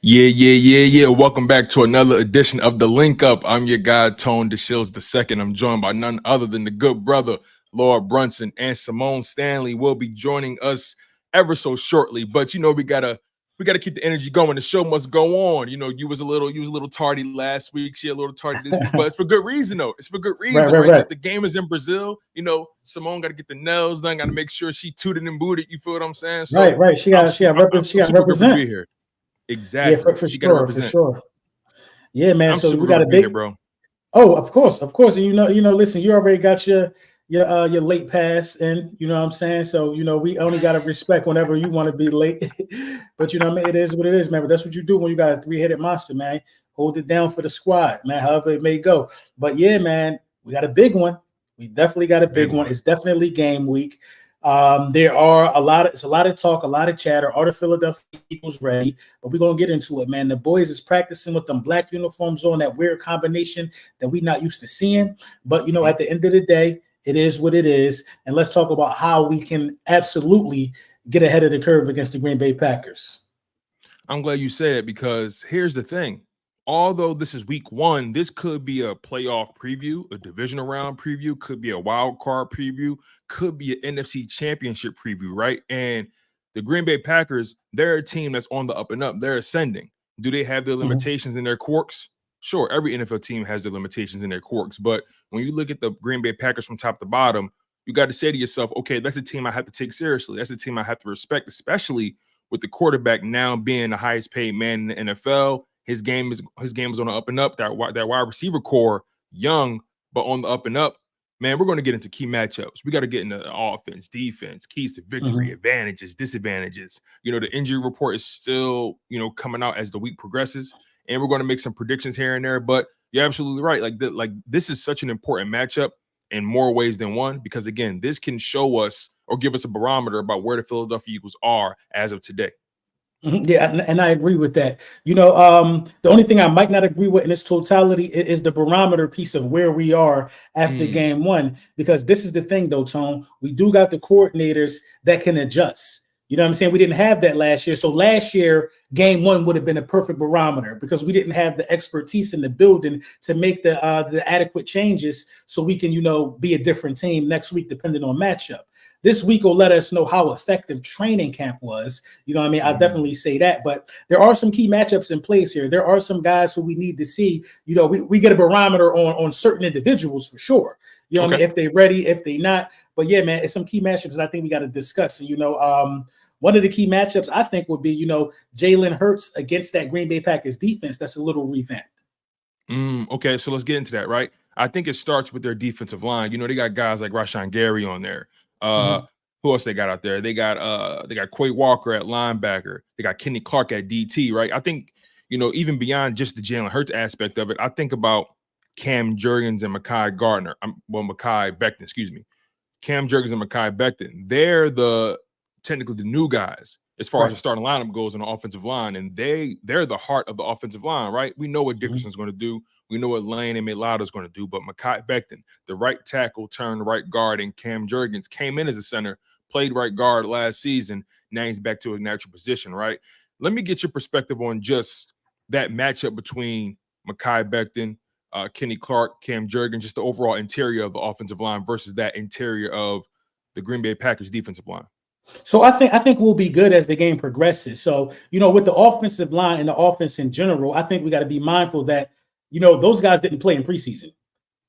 Yeah. Welcome back to another edition of the Link Up. I'm your guy, Tone DeShields II. I'm joined by none other than the good brother, Lord Brunson and Symone Stanley will be joining us ever so shortly. But we gotta keep the energy going. The show must go on. You was a little tardy last week. She a little tardy this week, but it's for good reason though. It's for good reason, right? The game is in Brazil. Symone got to get the nails done. Got to make sure she tooted and booted. You feel what I'm saying? So, right. She got represent. Be here. Exactly. Yeah, for sure. Yeah, man. I'm so we got a big, here, bro. Oh, of course. And listen, you already got your late pass, and you know what I'm saying. So we only got to respect whenever you want to be late. But it is what it is, man. But that's what you do when you got a three-headed monster, man. Hold it down for the squad, man. However it may go. But yeah, man, we got a big one. We definitely got a big one. It's definitely game week. There are it's a lot of talk, a lot of chatter. Are the Philadelphia Eagles ready? But we're gonna get into it, man. The boys is practicing with them black uniforms on, that weird combination that we're not used to seeing. But at the end of the day, it is what it is. And let's talk about how we can absolutely get ahead of the curve against the Green Bay Packers. I'm glad you said it, because here's the thing. Although this is week one, this could be a playoff preview, a divisional round preview, could be a wild card preview, could be an NFC championship preview, right? And the Green Bay Packers, they're a team that's on the up and up. They're ascending. Do they have their limitations in their quirks? Sure, every NFL team has their limitations in their quirks. But when you look at the Green Bay Packers from top to bottom, you got to say to yourself, okay, that's a team I have to take seriously. That's a team I have to respect, especially with the quarterback now being the highest paid man in the NFL. His game is on the up and up. That wide receiver core, young, but on the up and up. Man, we're going to get into key matchups. We got to get into offense, defense, keys to victory, advantages, disadvantages. The injury report is still, coming out as the week progresses, and we're going to make some predictions here and there. But you're absolutely right. Like this is such an important matchup in more ways than one, because again, this can show us or give us a barometer about where the Philadelphia Eagles are as of today. Yeah, and I agree with that. The only thing I might not agree with in its totality is the barometer piece of where we are after game one, because this is the thing, though, Tone. We do got the coordinators that can adjust. You know what I'm saying? We didn't have that last year. So last year, game one would have been a perfect barometer because we didn't have the expertise in the building to make the adequate changes so we can, be a different team next week, depending on matchup. This week will let us know how effective training camp was. I definitely say that. But there are some key matchups in place here. There are some guys who we need to see. We get a barometer on certain individuals for sure. If they're ready, if they're not. But yeah, man, it's some key matchups that I think we got to discuss. And, one of the key matchups I think would be, Jalen Hurts against that Green Bay Packers defense that's a little revamped. Okay, so let's get into that, right? I think it starts with their defensive line. They got guys like Rashawn Gary on there. Who else they got out there? They got Quay Walker at linebacker. They got Kenny Clark at DT, right? I think, even beyond just the Jalen Hurts aspect of it, I think about Cam Jurgens and Mekhi Becton, excuse me. Cam Jurgens and Mekhi Becton. They're technically the new guys as far as the starting lineup goes on the offensive line, and they're the heart of the offensive line, right? We know what Dickerson's going to do. We know what Lane and Mailata is going to do, but Mekhi Becton, the right tackle turned right guard, and Cam Jurgens came in as a center, played right guard last season. Now he's back to his natural position, right? Let me get your perspective on just that matchup between Mekhi Becton, Kenny Clark, Cam Jurgens, just the overall interior of the offensive line versus that interior of the Green Bay Packers defensive line. So I think we'll be good as the game progresses. So, with the offensive line and the offense in general, I think we got to be mindful that, those guys didn't play in preseason.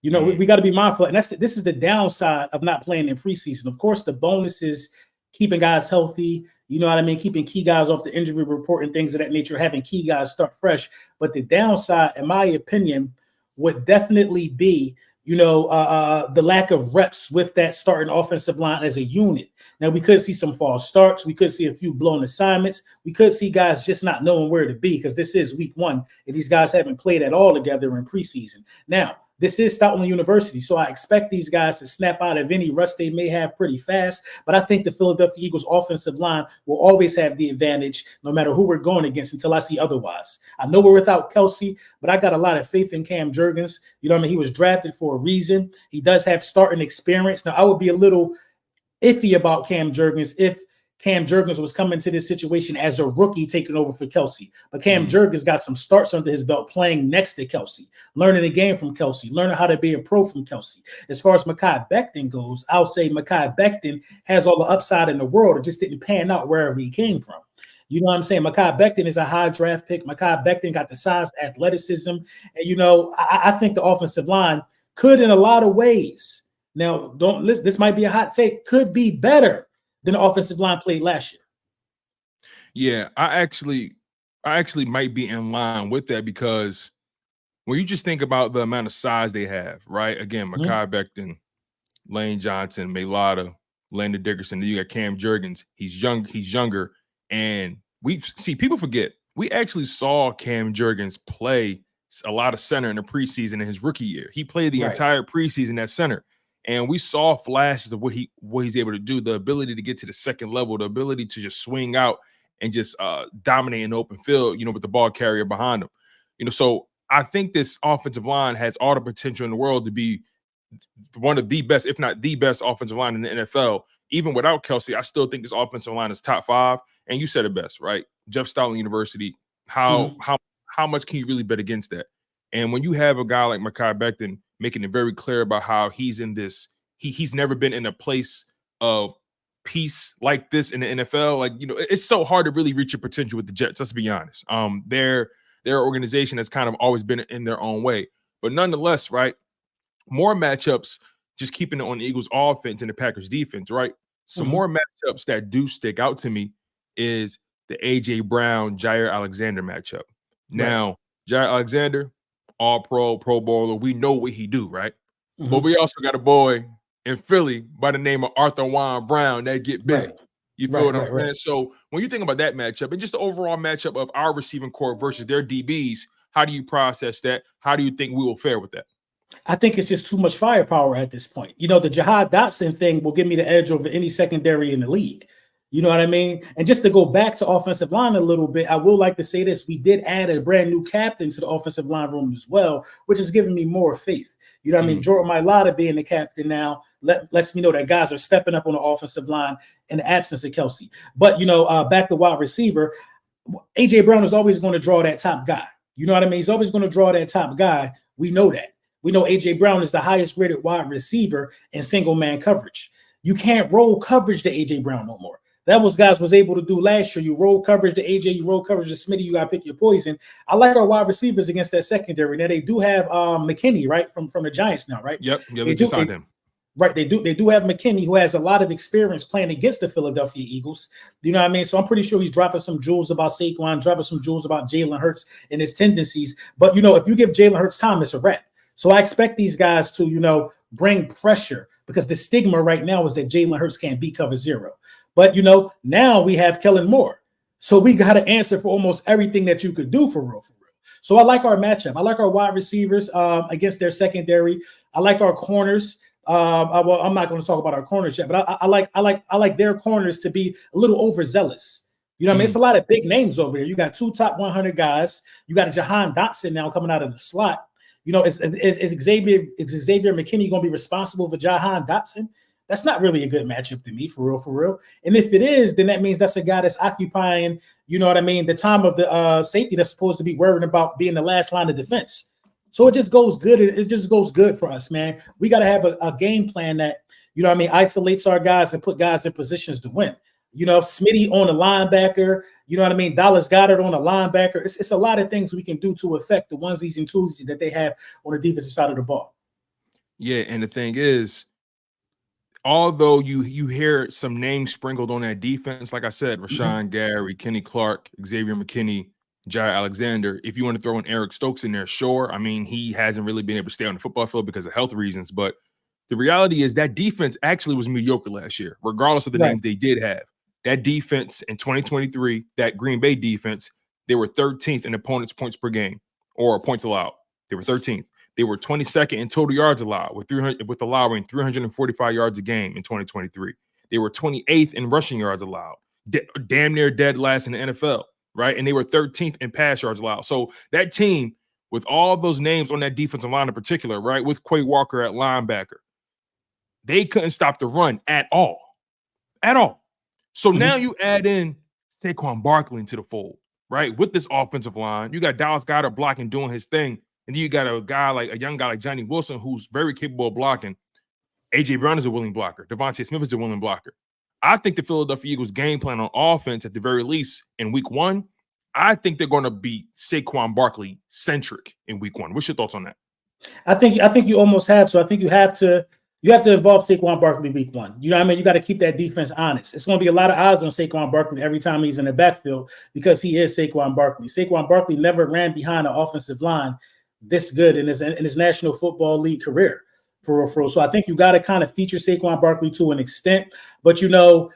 We got to be mindful. And this is the downside of not playing in preseason. Of course, the bonus is keeping guys healthy, keeping key guys off the injury report and things of that nature, having key guys start fresh. But the downside, in my opinion, would definitely be, the lack of reps with that starting offensive line as a unit. Now, we could see some false starts. We could see a few blown assignments. We could see guys just not knowing where to be because this is week one, and these guys haven't played at all together in preseason. Now, this is Stoutland University, so I expect these guys to snap out of any rust they may have pretty fast. But I think the Philadelphia Eagles offensive line will always have the advantage no matter who we're going against until I see otherwise. I know we're without Kelsey, but I got a lot of faith in Cam Jurgens. He was drafted for a reason. He does have starting experience. Now, I would be a little iffy about Cam Jurgens if Cam Jurgens was coming to this situation as a rookie taking over for Kelsey. But Cam Jurgens got some starts under his belt playing next to Kelsey, learning the game from Kelsey, learning how to be a pro from Kelsey. As far as Mekhi Becton goes, I'll say Mekhi Becton has all the upside in the world. It just didn't pan out wherever he came from. You know what I'm saying? Mekhi Becton is a high draft pick. Mekhi Becton got the size, athleticism. And, I think the offensive line could, in a lot of ways, now don't listen, this might be a hot take, could be better than the offensive line played last year. Yeah, I actually might be in line with that, because when you just think about the amount of size they have, right? Again, Mekhi Becton, Lane Johnson, Mailata, Landon Dickerson. Then you got Cam Jurgens. He's younger. And people forget, we actually saw Cam Jurgens play a lot of center in the preseason in his rookie year. He played the entire preseason at center. And we saw flashes of what he's able to do, the ability to get to the second level, the ability to just swing out and just dominate in the open field, with the ball carrier behind him. So I think this offensive line has all the potential in the world to be one of the best, if not the best offensive line in the NFL. Even without Kelsey, I still think this offensive line is top 5. And you said it best, right? Jeff Stoutland University. How much can you really bet against that? And when you have a guy like Mekhi Becton making it very clear about how he's in this, he's never been in a place of peace like this in the NFL. Like, it's so hard to really reach your potential with the Jets. Let's be honest. Their organization has kind of always been in their own way, but nonetheless, right? More matchups, just keeping it on the Eagles offense and the Packers defense, right? Some more matchups that do stick out to me is the A.J. Brown, Jair Alexander matchup. Now, Jair Alexander, all-pro, Pro Bowler, we know what he do, right? But we also got a boy in Philly by the name of Arthur Juan Brown that get busy. You feel what I'm saying? So when you think about that matchup and just the overall matchup of our receiving core versus their DBs, how do you process that? How do you think we will fare with that? I think it's just too much firepower at this point. The Jahan Dotson thing will give me the edge over any secondary in the league. You know what I mean? And just to go back to offensive line a little bit, I will like to say this. We did add a brand new captain to the offensive line room as well, which is giving me more faith. You know what I mean? Jordan Mailata being the captain now lets me know that guys are stepping up on the offensive line in the absence of Kelsey. But, back to wide receiver, A.J. Brown is always going to draw that top guy. You know what I mean? He's always going to draw that top guy. We know that. We know A.J. Brown is the highest graded wide receiver in single man coverage. You can't roll coverage to A.J. Brown no more. That was guys was able to do last year. You roll coverage to AJ, you roll coverage to Smitty, you got to pick your poison. I like our wide receivers against that secondary. Now, they do have McKinney, right, from the Giants now, right? Yep, they just signed him. Right, they do have McKinney, who has a lot of experience playing against the Philadelphia Eagles. You know what I mean? So I'm pretty sure he's dropping some jewels about Saquon, dropping some jewels about Jalen Hurts and his tendencies. But, if you give Jalen Hurts time, it's a wrap. So I expect these guys to, bring pressure, because the stigma right now is that Jalen Hurts can't beat cover 0. But, now we have Kellen Moore. So we got to answer for almost everything that you could do for real. So I like our matchup. I like our wide receivers against their secondary. I like our corners. I'm not going to talk about our corners yet, but I like their corners to be a little overzealous. You know what I mean? It's a lot of big names over there. You got 2 top 100 guys. You got a Jahan Dotson now coming out of the slot. Is Xavier McKinney going to be responsible for Jahan Dotson? That's not really a good matchup to me, for real. And if it is, then that means that's a guy that's occupying, the time of the safety that's supposed to be worrying about being the last line of defense. So it just goes good. It just goes good for us, man. We got to have a game plan that, isolates our guys and put guys in positions to win. Smitty on a linebacker, Dallas Goedert on a linebacker. It's a lot of things we can do to affect the onesies and twosies that they have on the defensive side of the ball. Yeah, and the thing is, although you hear some names sprinkled on that defense, like I said, Rashawn Gary, Kenny Clark, Xavier McKinney, Jair Alexander. If you want to throw in Eric Stokes in there, sure. I mean, he hasn't really been able to stay on the football field because of health reasons. But the reality is that defense actually was mediocre last year, regardless of the names they did have. That defense in 2023, that Green Bay defense, they were 13th in opponents' points per game or points allowed. They were 13th. They were 22nd in total yards allowed, with allowing 345 yards a game in 2023. They were 28th in rushing yards allowed, damn near dead last in the NFL, right? And they were 13th in pass yards allowed. So that team, with all those names on that defensive line in particular, right, with Quay Walker at linebacker, they couldn't stop the run at all. So now you add in Saquon Barkley into the fold, right? With this offensive line, you got Dallas Goedert blocking, doing his thing. And then you got a young guy like Johnny Wilson, who's very capable of blocking. A.J. Brown is a willing blocker. Devontae Smith is a willing blocker. I think the Philadelphia Eagles game plan on offense, at the very least, in week 1, I think they're going to be Saquon Barkley centric in week 1. What's your thoughts on that? I think you almost have. So I think you have to involve Saquon Barkley week 1. You know what I mean? You got to keep that defense honest. It's going to be a lot of eyes on Saquon Barkley every time he's in the backfield because he is Saquon Barkley. Saquon Barkley never ran behind an offensive line this good in his National Football League career. For real. So I think you got to kind of feature Saquon Barkley to an extent. But,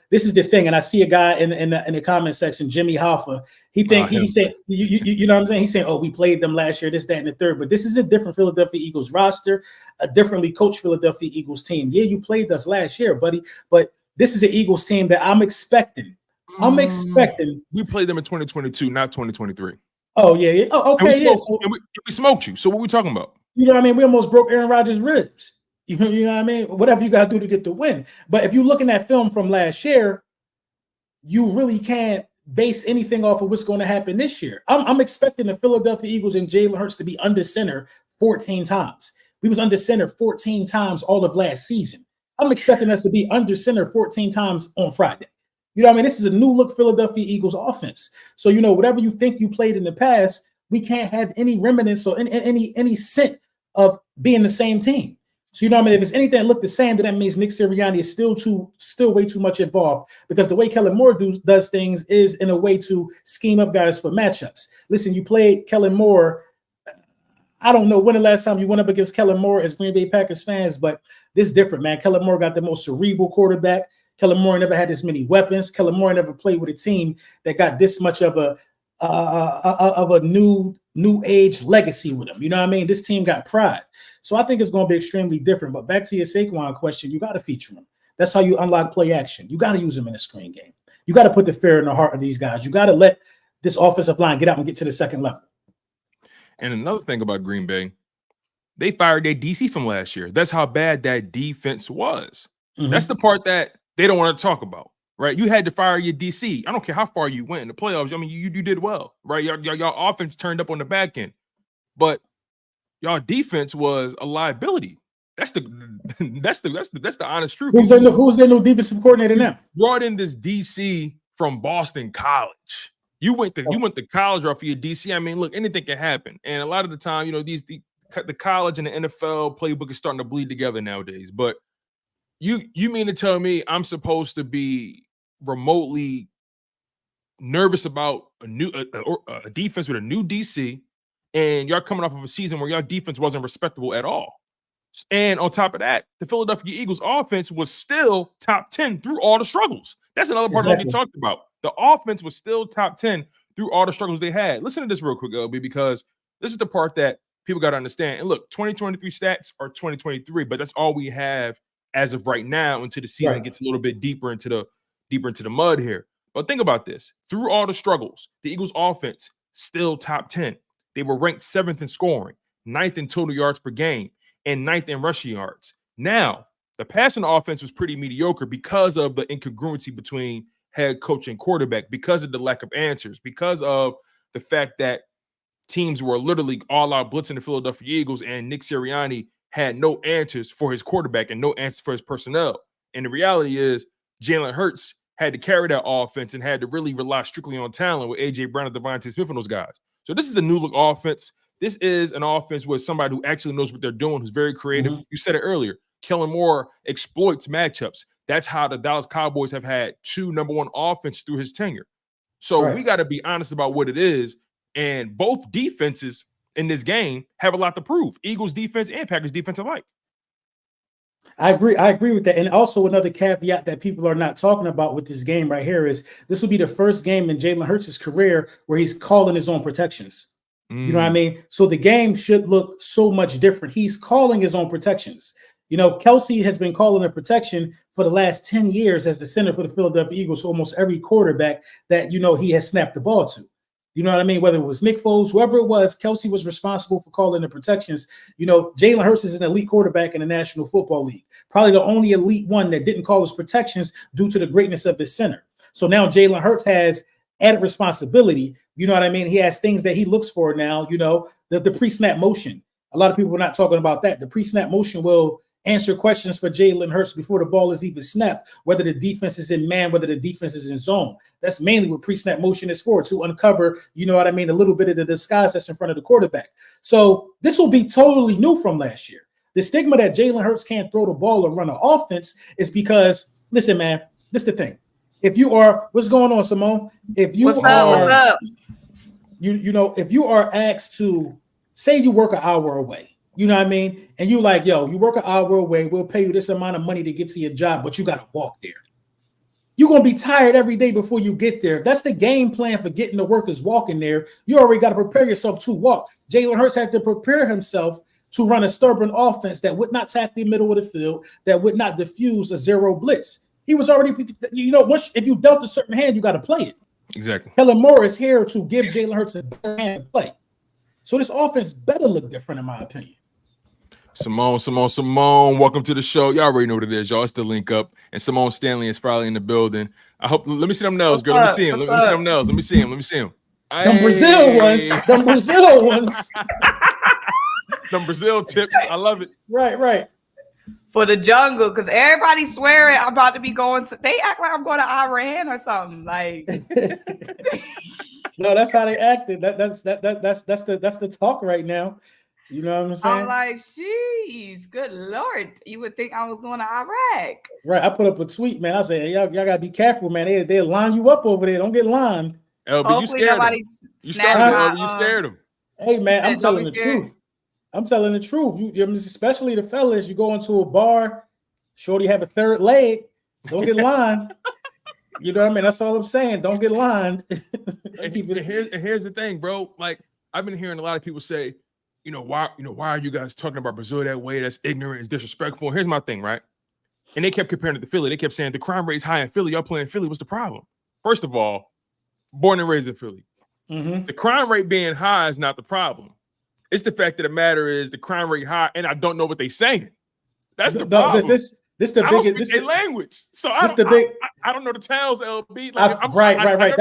this is the thing. And I see a guy in the comment section, Jimmy Hoffa. He said, you know what I'm saying? He's saying, oh, we played them last year, this, that, and the third. But this is a different Philadelphia Eagles roster, a differently coached Philadelphia Eagles team. Yeah, you played us last year, buddy. But this is an Eagles team that I'm expecting. We played them in 2022, not 2023. Oh, yeah. Oh, okay. And we smoked you. So what are we talking about? You know what I mean? We almost broke Aaron Rodgers' ribs. You know what I mean? Whatever you got to do to get the win. But if you're looking at film from last year, you really can't base anything off of what's going to happen this year. I'm expecting the Philadelphia Eagles and Jalen Hurts to be under center 14 times. We was under center 14 times all of last season. I'm expecting us to be under center 14 times on Friday. You know what I mean? This is a new look Philadelphia Eagles offense. So, whatever you think you played in the past, we can't have any remnants or any scent of being the same team. So, you know what I mean? If it's anything that look the same, then that means Nick Sirianni is still way too much involved because the way Kellen Moore does things is in a way to scheme up guys for matchups. Listen, you played Kellen Moore. I don't know when the last time you went up against Kellen Moore as Green Bay Packers fans, but this is different, man. Kellen Moore got the most cerebral quarterback. Kellen Moore never had this many weapons. Kellen Moore never played with a team that got this much of a new age legacy with him. You know what I mean? This team got pride. So I think it's going to be extremely different. But back to your Saquon question, you got to feature him. That's how you unlock play action. You got to use him in a screen game. You got to put the fear in the heart of these guys. You got to let this offensive line get out and get to the second level. And another thing about Green Bay, they fired their DC from last year. That's how bad that defense was. Mm-hmm. That's the part that they don't want to talk about, right? You had to fire your DC. I don't care how far you went in the playoffs. I mean, you did well, right? Y'all offense turned up on the back end, but y'all defense was a liability. That's the honest truth. Who's their new defensive coordinator now? Brought in this DC from Boston College. You went to college off of your DC. I mean, look, anything can happen. And a lot of the time, the college and the NFL playbook is starting to bleed together nowadays. But you mean to tell me I'm supposed to be remotely nervous about a defense with a new DC, and y'all coming off of a season where y'all defense wasn't respectable at all? And on top of that, the Philadelphia Eagles offense was still top 10 through all the struggles. That's another part that we talked about. The offense was still top 10 through all the struggles they had. Listen to this real quick, LB, because this is the part that people got to understand. And look, 2023 stats are 2023, but that's all we have as of right now until the season gets a little bit deeper into the mud here. But think about this. Through all the struggles, the Eagles offense still top 10. They were ranked 7th in scoring, 9th in total yards per game, and 9th in rushing yards. Now, the passing offense was pretty mediocre because of the incongruency between head coach and quarterback, because of the lack of answers, because of the fact that teams were literally all out blitzing the Philadelphia Eagles, and Nick Sirianni had no answers for his quarterback and no answers for his personnel. And the reality is Jalen Hurts had to carry that offense and had to really rely strictly on talent with A.J. Brown and Devontae Smith and those guys. So this is a new look offense. This is an offense with somebody who actually knows what they're doing, who's very creative. Mm-hmm. You said it earlier. Kellen Moore exploits matchups. That's how the Dallas Cowboys have had 2 number 1 offense through his tenure. So we got to be honest about what it is. And both defenses in this game have a lot to prove. Eagles defense and Packers defense alike. I agree with that. And also another caveat that people are not talking about with this game right here is this will be the first game in Jalen Hurts' career where he's calling his own protections. You know what I mean? So the game should look so much different. He's calling his own protections. Kelsey has been calling a protection for the last 10 years as the center for the Philadelphia Eagles, so almost every quarterback that, he has snapped the ball to. You know what I mean? Whether it was Nick Foles, whoever it was, Kelsey was responsible for calling the protections. Jalen Hurts is an elite quarterback in the National Football League. Probably the only elite one that didn't call his protections due to the greatness of his center. So now Jalen Hurts has added responsibility. You know what I mean? He has things that he looks for now, the pre-snap motion. A lot of people are not talking about that. The pre-snap motion will answer questions for Jalen Hurts before the ball is even snapped, whether the defense is in man, whether the defense is in zone. That's mainly what pre-snap motion is for, to uncover, a little bit of the disguise that's in front of the quarterback. So this will be totally new from last year. The stigma that Jalen Hurts can't throw the ball or run an offense is because, listen, man, this is the thing. If you are, what's going on, Symone? If you what's up? If you are asked to, say you work an hour away, you know what I mean? And you like, yo, you work an hour away, we'll pay you this amount of money to get to your job, but you got to walk there. You're going to be tired every day before you get there. That's the game plan for getting to work, is walking there. You already got to prepare yourself to walk. Jalen Hurts had to prepare himself to run a stubborn offense that would not tackle the middle of the field, that would not diffuse a zero blitz. He was already, once if you dealt a certain hand, you got to play it. Exactly. Kellen Moore is here to give Jalen Hurts a better hand to play. So this offense better look different, in my opinion. Symone, welcome to the show. Y'all already know what it is, y'all. It's the Link Up, and Symone Stanley is probably in the building. I hope. Let me see them nails, girl. Let me see him. Let me see them nails. Let me see him. Them Brazil ones. Them Brazil tips. I love it. Right. For the jungle, because everybody swearing I'm about to be going to. They act like I'm going to Iran or something. Like, no, that's how they acted. That's the talk right now. You know what I'm saying? I'm like, sheesh, good Lord. You would think I was going to Iraq. Right. I put up a tweet, man. I said, hey, y'all gotta be careful, man. They'll line you up over there. Don't get lined. LB, you scared him. You scared him. Hey, man, I'm telling the truth. I'm telling the truth. Especially the fellas, you go into a bar, shorty have a third leg. Don't get lined. You know what I mean? That's all I'm saying. Don't get lined. Here's the thing, bro. Like, I've been hearing a lot of people say, why are you guys talking about Brazil that way? That's ignorant, it's disrespectful. Here's my thing, right? And they kept comparing it to Philly. They kept saying the crime rate is high in Philly. Y'all playing Philly. What's the problem? First of all, born and raised in Philly. Mm-hmm. The crime rate being high is not the problem. It's the fact that the matter is the crime rate high, and I don't know what they're saying. That's the problem. This the I biggest. Don't speak language, so I don't know the towns. LB, right.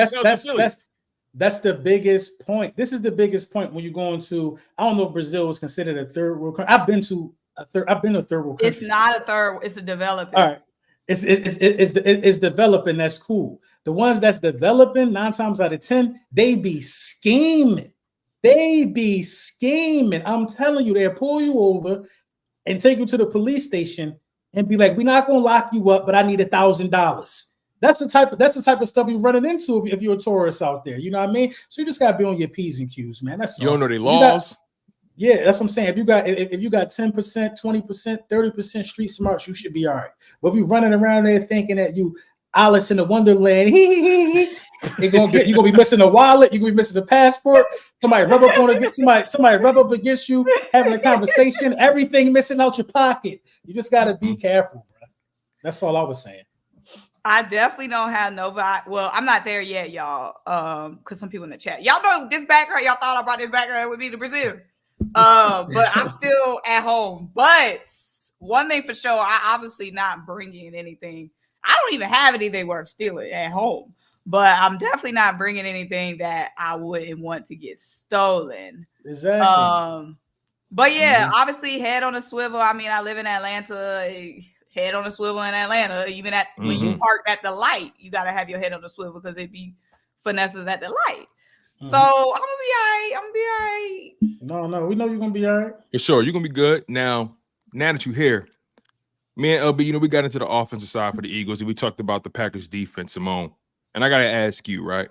That's the biggest point. This is the biggest point when you're going to. I don't know if Brazil is considered a third world country. I've been to a third world country. It's not a third. It's a developing. All right. It's developing. That's cool. The ones that's developing, 9 times out of 10, they be scheming. I'm telling you, they'll pull you over and take you to the police station and be like, "We're not gonna lock you up, but I need $1,000." That's the type of stuff you're running into if you're a tourist out there. You know what I mean? So you just gotta be on your P's and Q's, man. That's you don't know the laws. Yeah, that's what I'm saying. If you got 10%, 20%, 30% street smarts, you should be all right. But if you're running around there thinking that you Alice in the Wonderland, you're gonna be missing a wallet, you're gonna be missing a passport, somebody rub up against you, having a conversation, everything missing out your pocket. You just gotta be careful, bro. That's all I was saying. I definitely don't have nobody. Well, I'm not there yet, y'all. Because some people in the chat, y'all know this background. Y'all thought I brought this background with me to Brazil. But I'm still at home. But one thing for sure, I obviously not bringing anything. I don't even have anything worth stealing at home. But I'm definitely not bringing anything that I wouldn't want to get stolen. Exactly. But yeah, obviously head on a swivel. I mean, I live in Atlanta. Head on a swivel in Atlanta. Even when you park at the light, you gotta have your head on the swivel because it be finesses at the light. So I'm gonna be all right. No, we know you're gonna be all right. For sure, you're gonna be good. Now that you're here, me and LB, we got into the offensive side for the Eagles and we talked about the Packers defense, Symone. And I gotta ask you, right?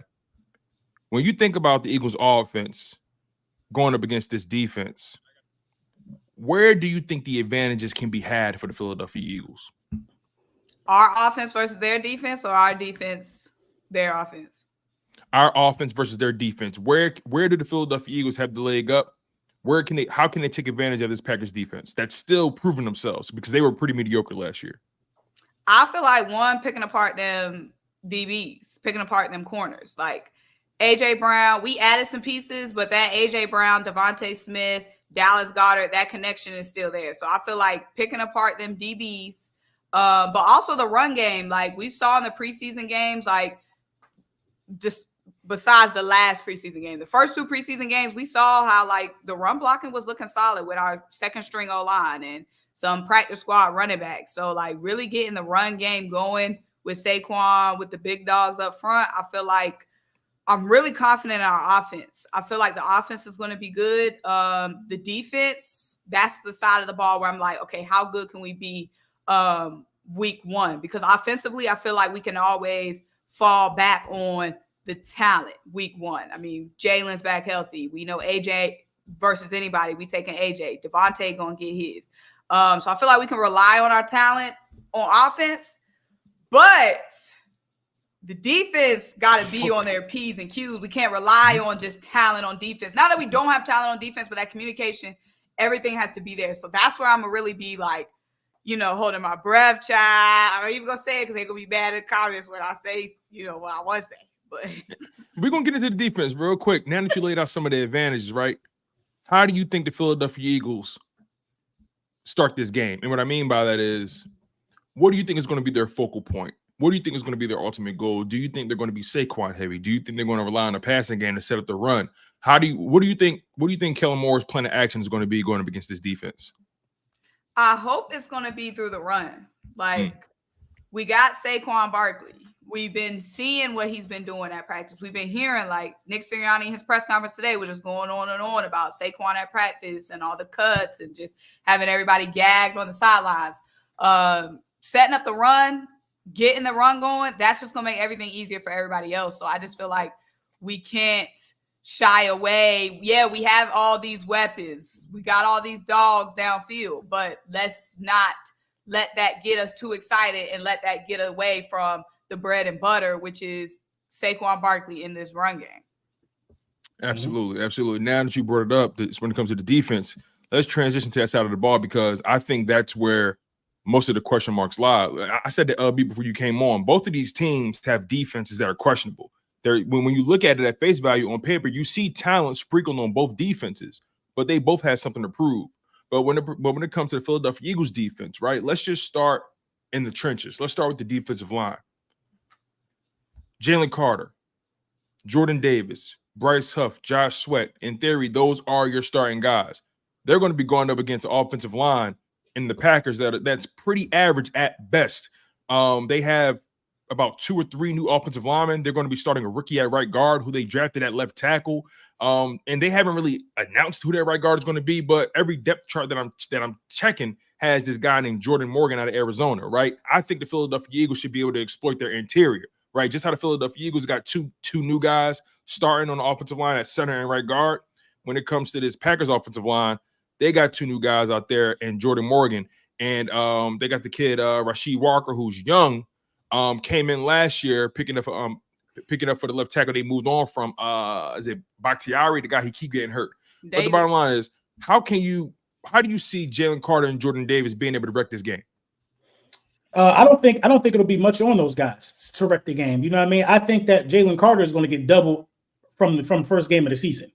When you think about the Eagles offense going up against this defense, where do you think the advantages can be had for the Philadelphia Eagles? Our offense versus their defense, or our defense, their offense? Our offense versus their defense. Where do the Philadelphia Eagles have the leg up? How can they take advantage of this Packers defense that's still proving themselves because they were pretty mediocre last year? I feel like picking apart them DBs, picking apart them corners. Like AJ Brown, we added some pieces, but that AJ Brown, Devontae Smith, Dallas Goedert, that connection is still there. So I feel like picking apart them DBs, but also the run game. Like we saw in the preseason games, like just besides the last preseason game. The first 2 preseason games, we saw how like the run blocking was looking solid with our second string O-line and some practice squad running backs. So like really getting the run game going with Saquon, with the big dogs up front, I feel like I'm really confident in our offense. I feel like the offense is going to be good. The defense, that's the side of the ball where I'm like, okay, how good can we be week 1? Because offensively, I feel like we can always fall back on the talent week 1. I mean, Jalen's back healthy. We know AJ versus anybody. We taking AJ. Devontae going to get his. So I feel like we can rely on our talent on offense, but the defense got to be on their P's and Q's. We can't rely on just talent on defense. Not that we don't have talent on defense, but that communication, everything has to be there. So that's where I'm going to really be like, holding my breath, child. I'm not even going to say it because they're going to be mad in the comments when I say, what I want to say. But we're going to get into the defense real quick. Now that you laid out some of the advantages, right? How do you think the Philadelphia Eagles start this game? And what I mean by that is, what do you think is going to be their focal point? What do you think is going to be their ultimate goal? Do you think they're going to be Saquon heavy? Do you think they're going to rely on the passing game to set up the run? What do you think Kellen Moore's plan of action is going to be going up against this defense? I hope it's going to be through the run. Like, we got Saquon Barkley. We've been seeing what he's been doing at practice. We've been hearing, like, Nick Sirianni in his press conference today was just going on and on about Saquon at practice and all the cuts and just having everybody gagged on the sidelines. Setting up the run, getting the run going, that's just going to make everything easier for everybody else. So I just feel like we can't shy away. Yeah, we have all these weapons. We got all these dogs downfield, but let's not let that get us too excited and let that get away from the bread and butter, which is Saquon Barkley in this run game. Absolutely, absolutely. Now that you brought it up, when it comes to the defense, let's transition to that side of the ball because I think that's where most of the question marks lie. I said to LB before you came on, both of these teams have defenses that are questionable. When you look at it at face value on paper, you see talent sprinkled on both defenses, but they both have something to prove. But when it comes to the Philadelphia Eagles defense, right, let's just start in the trenches. Let's start with the defensive line. Jalen Carter, Jordan Davis, Bryce Huff, Josh Sweat. In theory, those are your starting guys. They're going to be going up against an offensive line in the Packers that's pretty average at best. They have about 2 or 3 new offensive linemen. They're going to be starting a rookie at right guard who they drafted at left tackle. And they haven't really announced who their right guard is going to be, but every depth chart that I'm checking has this guy named Jordan Morgan out of Arizona, right? I think the Philadelphia Eagles should be able to exploit their interior, right? Just how the Philadelphia Eagles got two new guys starting on the offensive line at center and right guard. When it comes to this Packers offensive line, they got 2 new guys out there and Jordan Morgan. And they got the kid Rasheed Walker, who's young, came in last year picking up for the left tackle they moved on from. Is it Bakhtiari, the guy he keep getting hurt? David. But the bottom line is, how do you see Jalen Carter and Jordan Davis being able to wreck this game? I don't think it'll be much on those guys to wreck the game. You know what I mean? I think that Jalen Carter is going to get doubled from first game of the season.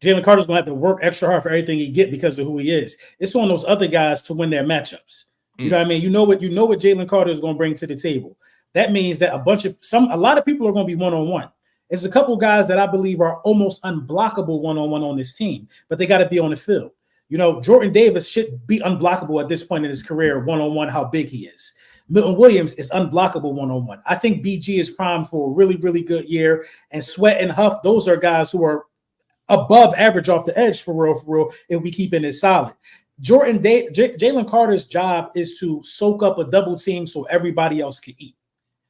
Jalen Carter's going to have to work extra hard for everything he get because of who he is. It's on those other guys to win their matchups. You know what I mean? You know what Jalen Carter is going to bring to the table. That means that a lot of people are going to be one-on-one. There's a couple guys that I believe are almost unblockable one-on-one on this team, but they got to be on the field. Jordan Davis should be unblockable at this point in his career, one-on-one, how big he is. Milton Williams is unblockable one-on-one. I think BG is primed for a really, really good year. And Sweat and Huff, those are guys who are above average off the edge for real, if we keep it solid. Jalen Carter's job is to soak up a double team so everybody else can eat.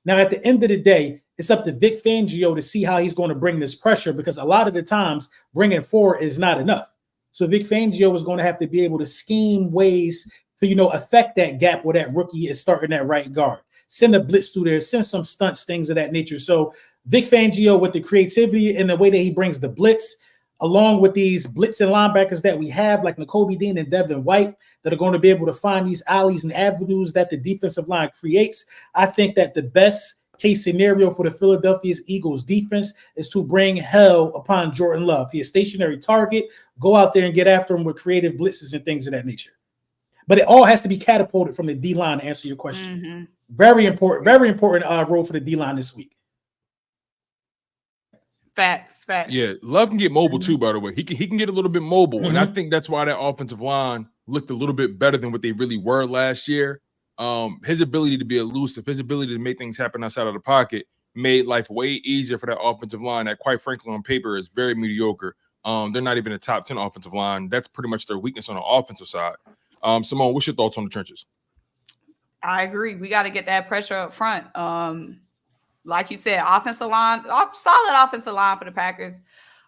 Now, at the end of the day, it's up to Vic Fangio to see how he's going to bring this pressure because a lot of the times bringing 4 is not enough. So Vic Fangio is going to have to be able to scheme ways to, affect that gap where that rookie is starting at right guard. Send a blitz through there, send some stunts, things of that nature. So Vic Fangio, with the creativity and the way that he brings the blitz, along with these blitzing linebackers that we have, like Nakobe Dean and Devin White, that are going to be able to find these alleys and avenues that the defensive line creates. I think that the best case scenario for the Philadelphia Eagles defense is to bring hell upon Jordan Love. He's a stationary target. Go out there and get after him with creative blitzes and things of that nature. But it all has to be catapulted from the D-line to answer your question. Mm-hmm. Very important role for the D-line this week. Facts. Yeah, Love can get mobile too, by the way. He can get a little bit mobile. And I think that's why that offensive line looked a little bit better than what they really were last year. His ability to be elusive, his ability to make things happen outside of the pocket made life way easier for that offensive line that, quite frankly, on paper is very mediocre. They're not even a top 10 offensive line. That's pretty much their weakness on the offensive side. Symone, what's your thoughts on the trenches? I agree. We got to get that pressure up front. Like you said, offensive line, solid offensive line for the Packers.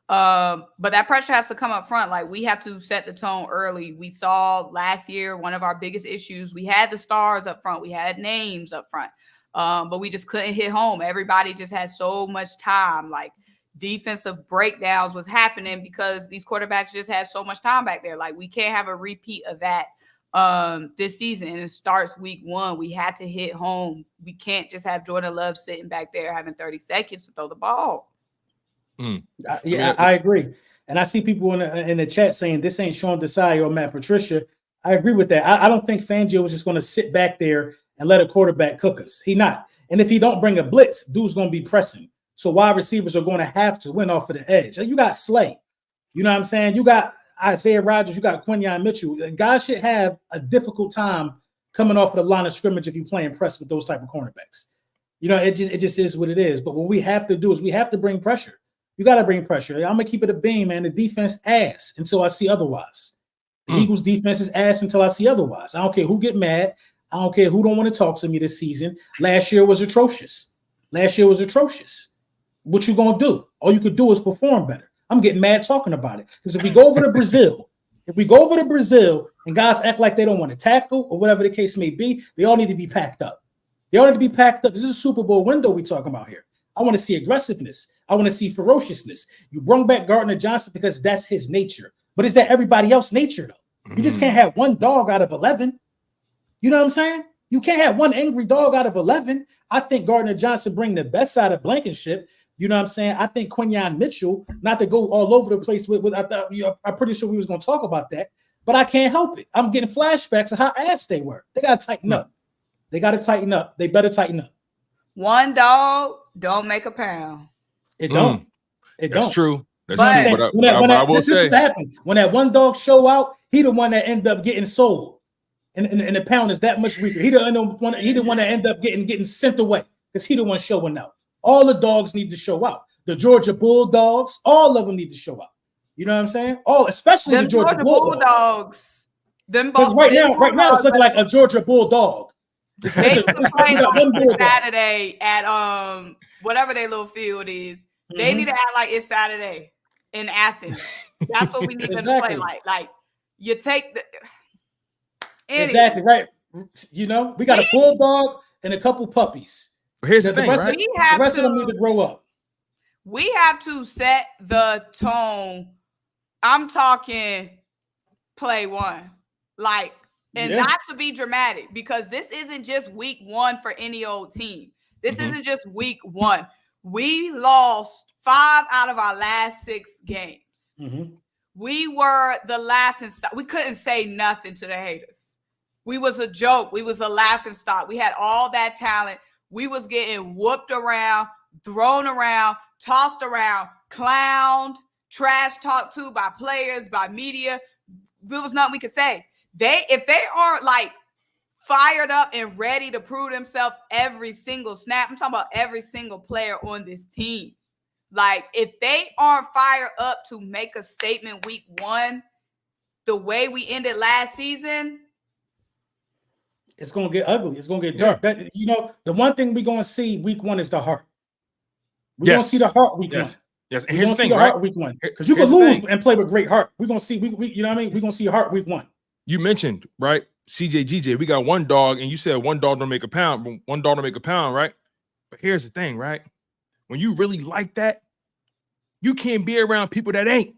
But that pressure has to come up front. Like, we have to set the tone early. We saw last year one of our biggest issues. We had the stars up front. We had names up front. But we just couldn't hit home. Everybody just had so much time. Like, defensive breakdowns was happening because these quarterbacks just had so much time back there. Like, we can't have a repeat of that this season. And it starts week 1. We had to hit home. We can't just have Jordan Love sitting back there having 30 seconds to throw the ball. I agree. And I see people in the chat saying this ain't Sean Desai or Matt Patricia. I agree with that. I don't think Fangio was just going to sit back there and let a quarterback cook us. He not. And if he don't bring a blitz, dude's going to be pressing. So wide receivers are going to have to win off of the edge. You got Slay. You know what I'm saying? You got Isaiah Rodgers. You got Quinyon Mitchell. Guys should have a difficult time coming off of the line of scrimmage if you play press with those type of cornerbacks. You know, it just is what it is. But what we have to do is we have to bring pressure. You got to bring pressure. I'm going to keep it a beam, man. The defense ass until I see otherwise. The Eagles defense is ass until I see otherwise. I don't care who get mad. I don't care who don't want to talk to me this season. Last year was atrocious. What you going to do? All you could do is perform better. I'm getting mad talking about it. Because if we go over to Brazil, and guys act like they don't want to tackle or whatever the case may be, they all need to be packed up. This is a Super Bowl window we talking about here. I want to see aggressiveness. I want to see ferociousness. You brought back Gardner Johnson because that's his nature. But is that everybody else's nature, though? You just can't have one dog out of 11. You know what I'm saying? You can't have one angry dog out of 11. I think Gardner Johnson bring the best side of Blankenship. You know what I'm saying? I think Quinyon Mitchell, not to go all over the place with I'm pretty sure we was going to talk about that, but I can't help it. I'm getting flashbacks of how ass they were. They got to tighten up. They better tighten up. One dog don't make a pound. It don't. That's true. That's true. But I will say, when that one dog show out, he the one that end up getting sold. And the pound is that much weaker. He the one that end up getting sent away because he the one showing out. All the dogs need to show out. The Georgia Bulldogs, all of them need to show out. You know what I'm saying? Especially the Georgia Bulldogs. Right now it's looking like a Georgia Bulldog. They play on Saturday at whatever their little field is. They need to act like it's Saturday in Athens. That's what we need them to play like. Like, you take the exactly right. You know, we got a bulldog and a couple puppies. But here's the thing, right? The rest of them need to grow up. We have to set the tone. I'm talking play 1. Like, and not to be dramatic, because this isn't just week 1 for any old team. This isn't just week 1. We lost 5 out of our last 6 games. We were the laughing stock. We couldn't say nothing to the haters. We was a joke. We was a laughing stock. We had all that talent. We was getting whooped around, thrown around, tossed around, clowned, trash talked to by players, by media. There was nothing we could say. If they aren't like fired up and ready to prove themselves every single snap, I'm talking about every single player on this team. Like, if they aren't fired up to make a statement week 1, the way we ended last season, it's going to get ugly. It's going to get dark. That, you know, the one thing we're going to see week 1 is the heart. We're going to see the heart week 1. Yes, and we're going to see the heart week 1. Because you can lose and play with great heart. We're going to see, you know what I mean? We're going to see heart week 1. You mentioned, right, CJGJ, we got one dog, and you said one dog don't make a pound, but one dog don't make a pound, right? But here's the thing, right? When you really like that, you can't be around people that ain't.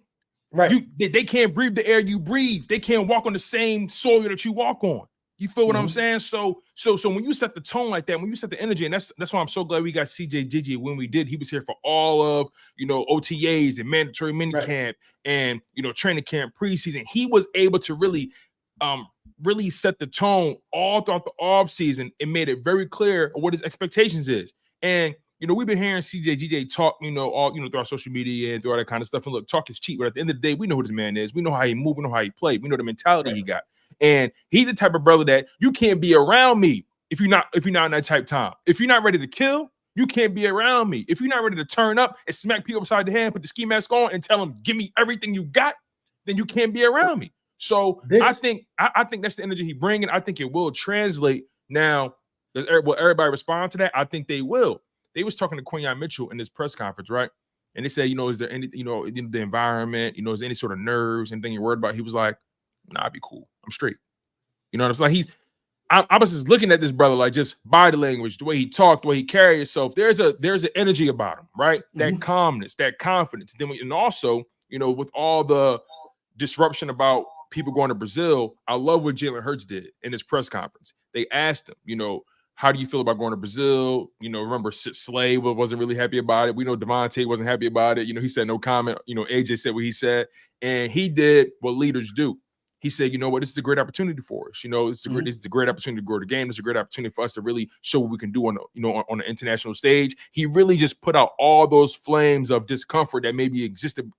Right. They can't breathe the air you breathe. They can't walk on the same soil that you walk on. You feel what I'm saying? So when you set the tone like that, when you set the energy, and that's why I'm so glad we got CJ Gigi when we did. He was here for all of, OTAs and mandatory minicamp and, training camp preseason. He was able to really set the tone all throughout the offseason and made it very clear what his expectations is. And we've been hearing GJ talk, all through our social media and through all that kind of stuff. And look, talk is cheap, but at the end of the day, we know who this man is. We know how he moves, we know how he plays, we know the mentality he got. And he's the type of brother that you can't be around me if you're not in that type of time. If you're not ready to kill, you can't be around me. If you're not ready to turn up and smack people upside the head, put the ski mask on and tell them, give me everything you got, then you can't be around me. So I think that's the energy he bringing. I think it will translate. Now, will everybody respond to that? I think they will. They was talking to Quinyon Mitchell in this press conference, right? And they said, is there any, the environment, is there any sort of nerves, anything you're worried about? He was like, nah, I'd be cool. I'm straight. You know what I'm saying? I was just looking at this brother, like just body language, the way he talked, the way he carried himself. There's an energy about him, right? That calmness, that confidence. And also, with all the disruption about people going to Brazil, I love what Jalen Hurts did in his press conference. They asked him, how do you feel about going to Brazil? Remember Slay wasn't really happy about it. We know Devontae wasn't happy about it. He said no comment. AJ said what he said, and he did what leaders do. He said, you know what, this is a great opportunity for us. This is a great opportunity to grow the game. It's a great opportunity for us to really show what we can do on the international stage. He really just put out all those flames of discomfort that maybe existed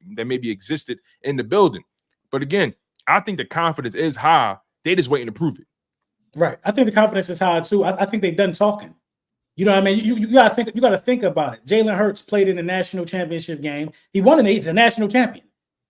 in the building. But again, I think the confidence is high. They just waiting to prove it. Right. I think the confidence is high too. I think they're done talking. You know what I mean? You gotta think about it. Jalen Hurts played in the national championship game. He won he's a national champion.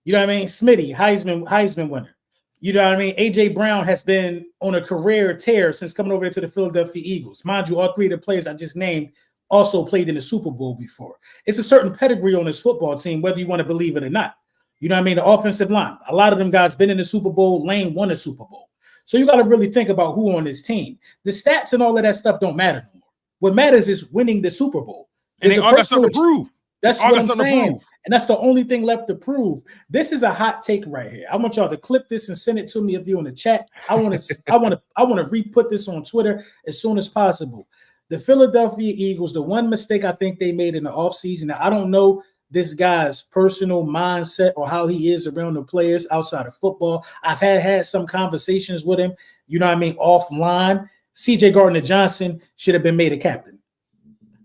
You know what I mean? Smitty, Heisman winner. You know what I mean? AJ Brown has been on a career tear since coming over to the Philadelphia Eagles. Mind you, all three of the players I just named also played in the Super Bowl before. It's a certain pedigree on this football team, whether you want to believe it or not. You know what I mean? The offensive line. A lot of them guys been in the Super Bowl. Lane won a Super Bowl. So you got to really think about who on this team. The stats and all of that stuff don't matter no more. What matters is winning the Super Bowl. And they all got something to prove. That's what I'm saying. And that's the only thing left to prove. This is a hot take right here. I want y'all to clip this and send it to me if you're in the chat. I want to re-put this on Twitter as soon as possible. The Philadelphia Eagles, the one mistake I think they made in the offseason. Now, I don't know this guy's personal mindset or how he is around the players outside of football. I've had some conversations with him, offline. CJ Gardner-Johnson should have been made a captain.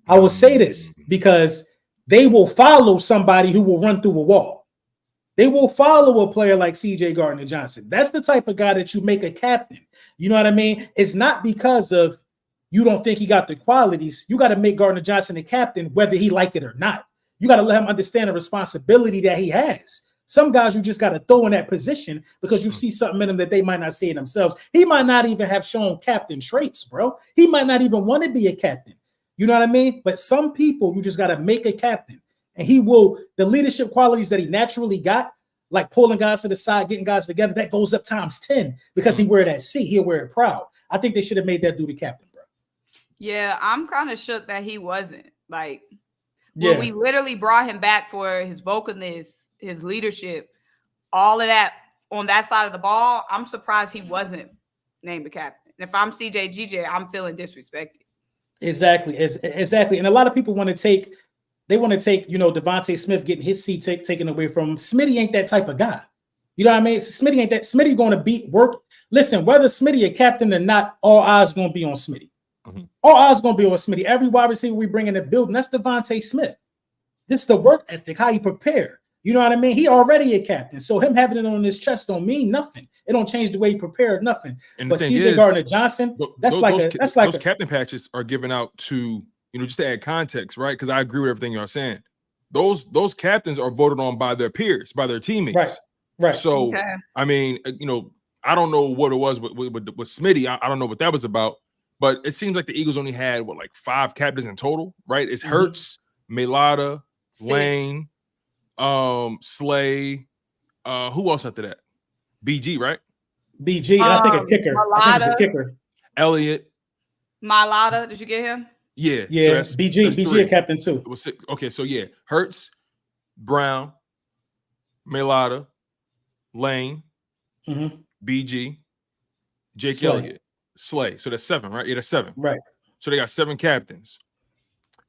I will say this because they will follow somebody who will run through a wall. They will follow a player like CJ Gardner-Johnson. That's the type of guy that you make a captain. You know what I mean? It's not because of you don't think he got the qualities. You got to make Gardner-Johnson a captain, whether he like it or not. You got to let him understand the responsibility that he has. Some guys you just got to throw in that position because you see something in him that they might not see in themselves. He might not even have shown captain traits, bro. He might not even want to be a captain. You know what I mean? But some people you just got to make a captain, and he will. The leadership qualities that he naturally got, like pulling guys to the side, getting guys together, that goes up times 10 because he wear that C. He'll wear it proud. I think they should have made that dude the captain, bro. Yeah, I'm kind of shook that he wasn't. Like, when we literally brought him back for his vocalness, his leadership, all of that on that side of the ball, I'm surprised he wasn't named the captain. If I'm GJ, I'm feeling disrespected. Exactly. And a lot of people want to take, Devontae Smith getting his seat taken away from him. Smitty ain't that type of guy. You know what I mean? Smitty ain't that. Smitty going to beat work. Listen, whether Smitty a captain or not, all eyes going to be on Smitty. Mm-hmm. All eyes going to be on Smitty. Every wide receiver we bring in the building, that's Devontae Smith. This is the work ethic, how he prepare. You know what I mean? He already a captain. So him having it on his chest don't mean nothing. It don't change the way he prepared, nothing. And but CJ Gardner-Johnson, that's those captain patches are given out to, just to add context, right? Because I agree with everything you're saying. Those captains are voted on by their peers, by their teammates. Right. So, okay. I mean, I don't know what it was with Smitty. I don't know what that was about. But it seems like the Eagles only had, 5 captains in total, right? It's Hurts, Mailata, Lane, Slay. Who else after that? BG, right? BG, and I think a kicker. I think it's a kicker. Elliott. Mailata, did you get him? Yeah. So BG a captain too. It was 6. Okay, so yeah, Hurts, Brown, Mailata, Lane, BG, Jake Elliott, Slay. So that's 7, right? Yeah, that's 7. Right. So they got 7 captains.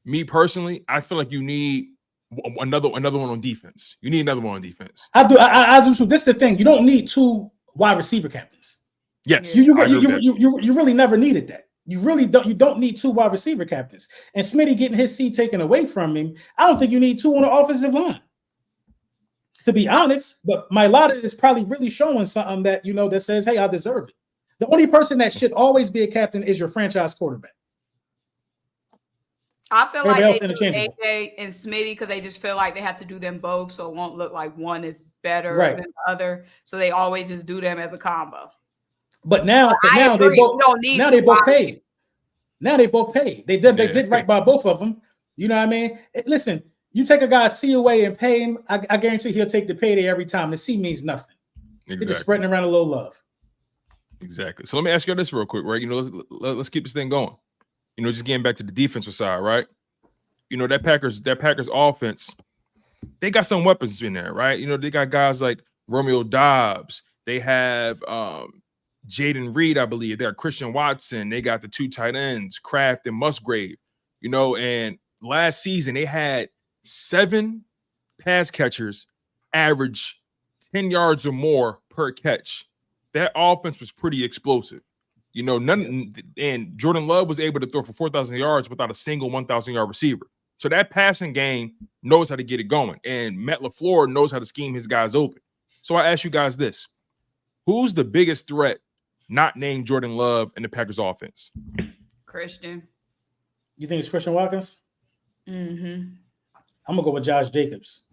Me personally, I feel like you need another one on defense. You need another one on defense. I do. So this is the thing. You don't need 2 wide receiver captains. Yes. You really never needed that. You really don't. You don't need 2 wide receiver captains. And Smitty getting his seat taken away from him. I don't think you need 2 on the offensive line, to be honest. But Mailata is probably really showing something that that says, "Hey, I deserve it." The only person that should always be a captain is your franchise quarterback. I feel like they do AJ and Smitty because they just feel like they have to do them both, so it won't look like one is better than the other. So they always just do them as a combo. But now they both paid. Now they both paid. They did right by both of them. You know what I mean? Listen, you take a guy's C away and pay him, I guarantee he'll take the payday every time. The C means nothing. Exactly. They're just spreading around a little love. Exactly. So let me ask you this real quick, right? Let's keep this thing going. Just getting back to the defensive side, right? That Packers offense, they got some weapons in there, right? They got guys like Romeo Doubs. They have Jaden Reed, I believe. They got Christian Watson. They got the 2 tight ends, Kraft and Musgrave. And last season they had 7 pass catchers average 10 yards or more per catch. That offense was pretty explosive. And Jordan Love was able to throw for 4,000 yards without a single 1,000-yard receiver. So that passing game knows how to get it going. And Matt LaFleur knows how to scheme his guys open. So I ask you guys this. Who's the biggest threat not named Jordan Love in the Packers offense? Christian. You think it's Christian Watkins? Mm-hmm. I'm going to go with Josh Jacobs.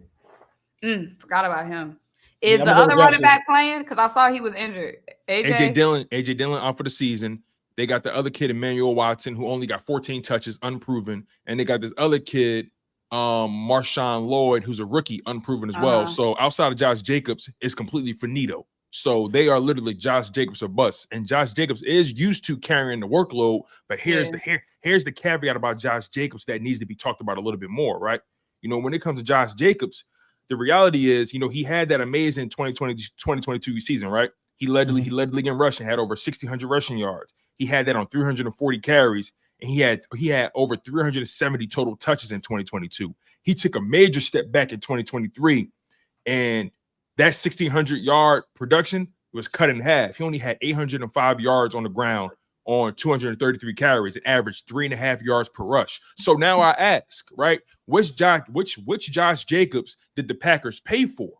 Forgot about him. Is the other running back playing? Because I saw he was injured. AJ Dillon out for the season. They got the other kid, Emmanuel Watson, who only got 14 touches, unproven. And they got this other kid, Marshawn Lloyd, who's a rookie, unproven as well. So outside of Josh Jacobs, it's completely finito. So they are literally Josh Jacobs or bust. And Josh Jacobs is used to carrying the workload. But here's the caveat about Josh Jacobs that needs to be talked about a little bit more, right? When it comes to Josh Jacobs, the reality is, he had that amazing 2022 season, right? He led the league in rushing, had over 1,600 rushing yards. He had that on 340 carries, and he had over 370 total touches in 2022. He took a major step back in 2023, and that 1,600-yard production was cut in half. He only had 805 yards on the ground on 233 carries and averaged 3.5 yards per rush. So now I ask, right, which Josh Jacobs did the Packers pay for?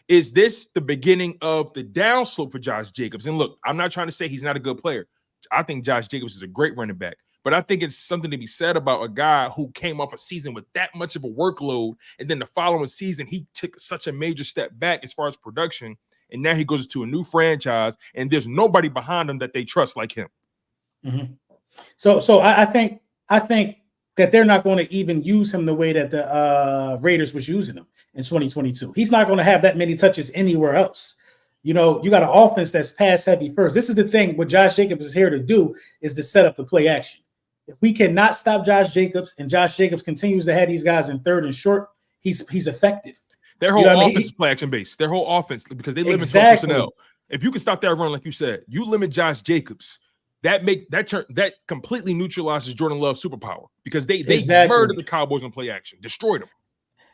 Is this the beginning of the downslope for Josh Jacobs? And look, I'm not trying to say he's not a good player. I think Josh Jacobs is a great running back, but I think it's something to be said about a guy who came off a season with that much of a workload, and then the following season he took such a major step back as far as production, and now he goes to a new franchise, and there's nobody behind him that they trust like him. Mm-hmm. So I think that they're not going to even use him the way that the Raiders was using him in 2022. He's not going to have that many touches anywhere else. You got an offense that's pass heavy first. This is the thing. What Josh Jacobs is here to do is to set up the play action. If we cannot stop Josh Jacobs and Josh Jacobs continues to have these guys in third and short, he's effective. Their whole offense is play action based. Their whole offense, because they live in 12 personnel. If you can stop that run, like you said, you limit Josh Jacobs. That completely neutralizes Jordan Love's superpower, because they murdered the Cowboys in play action, destroyed them.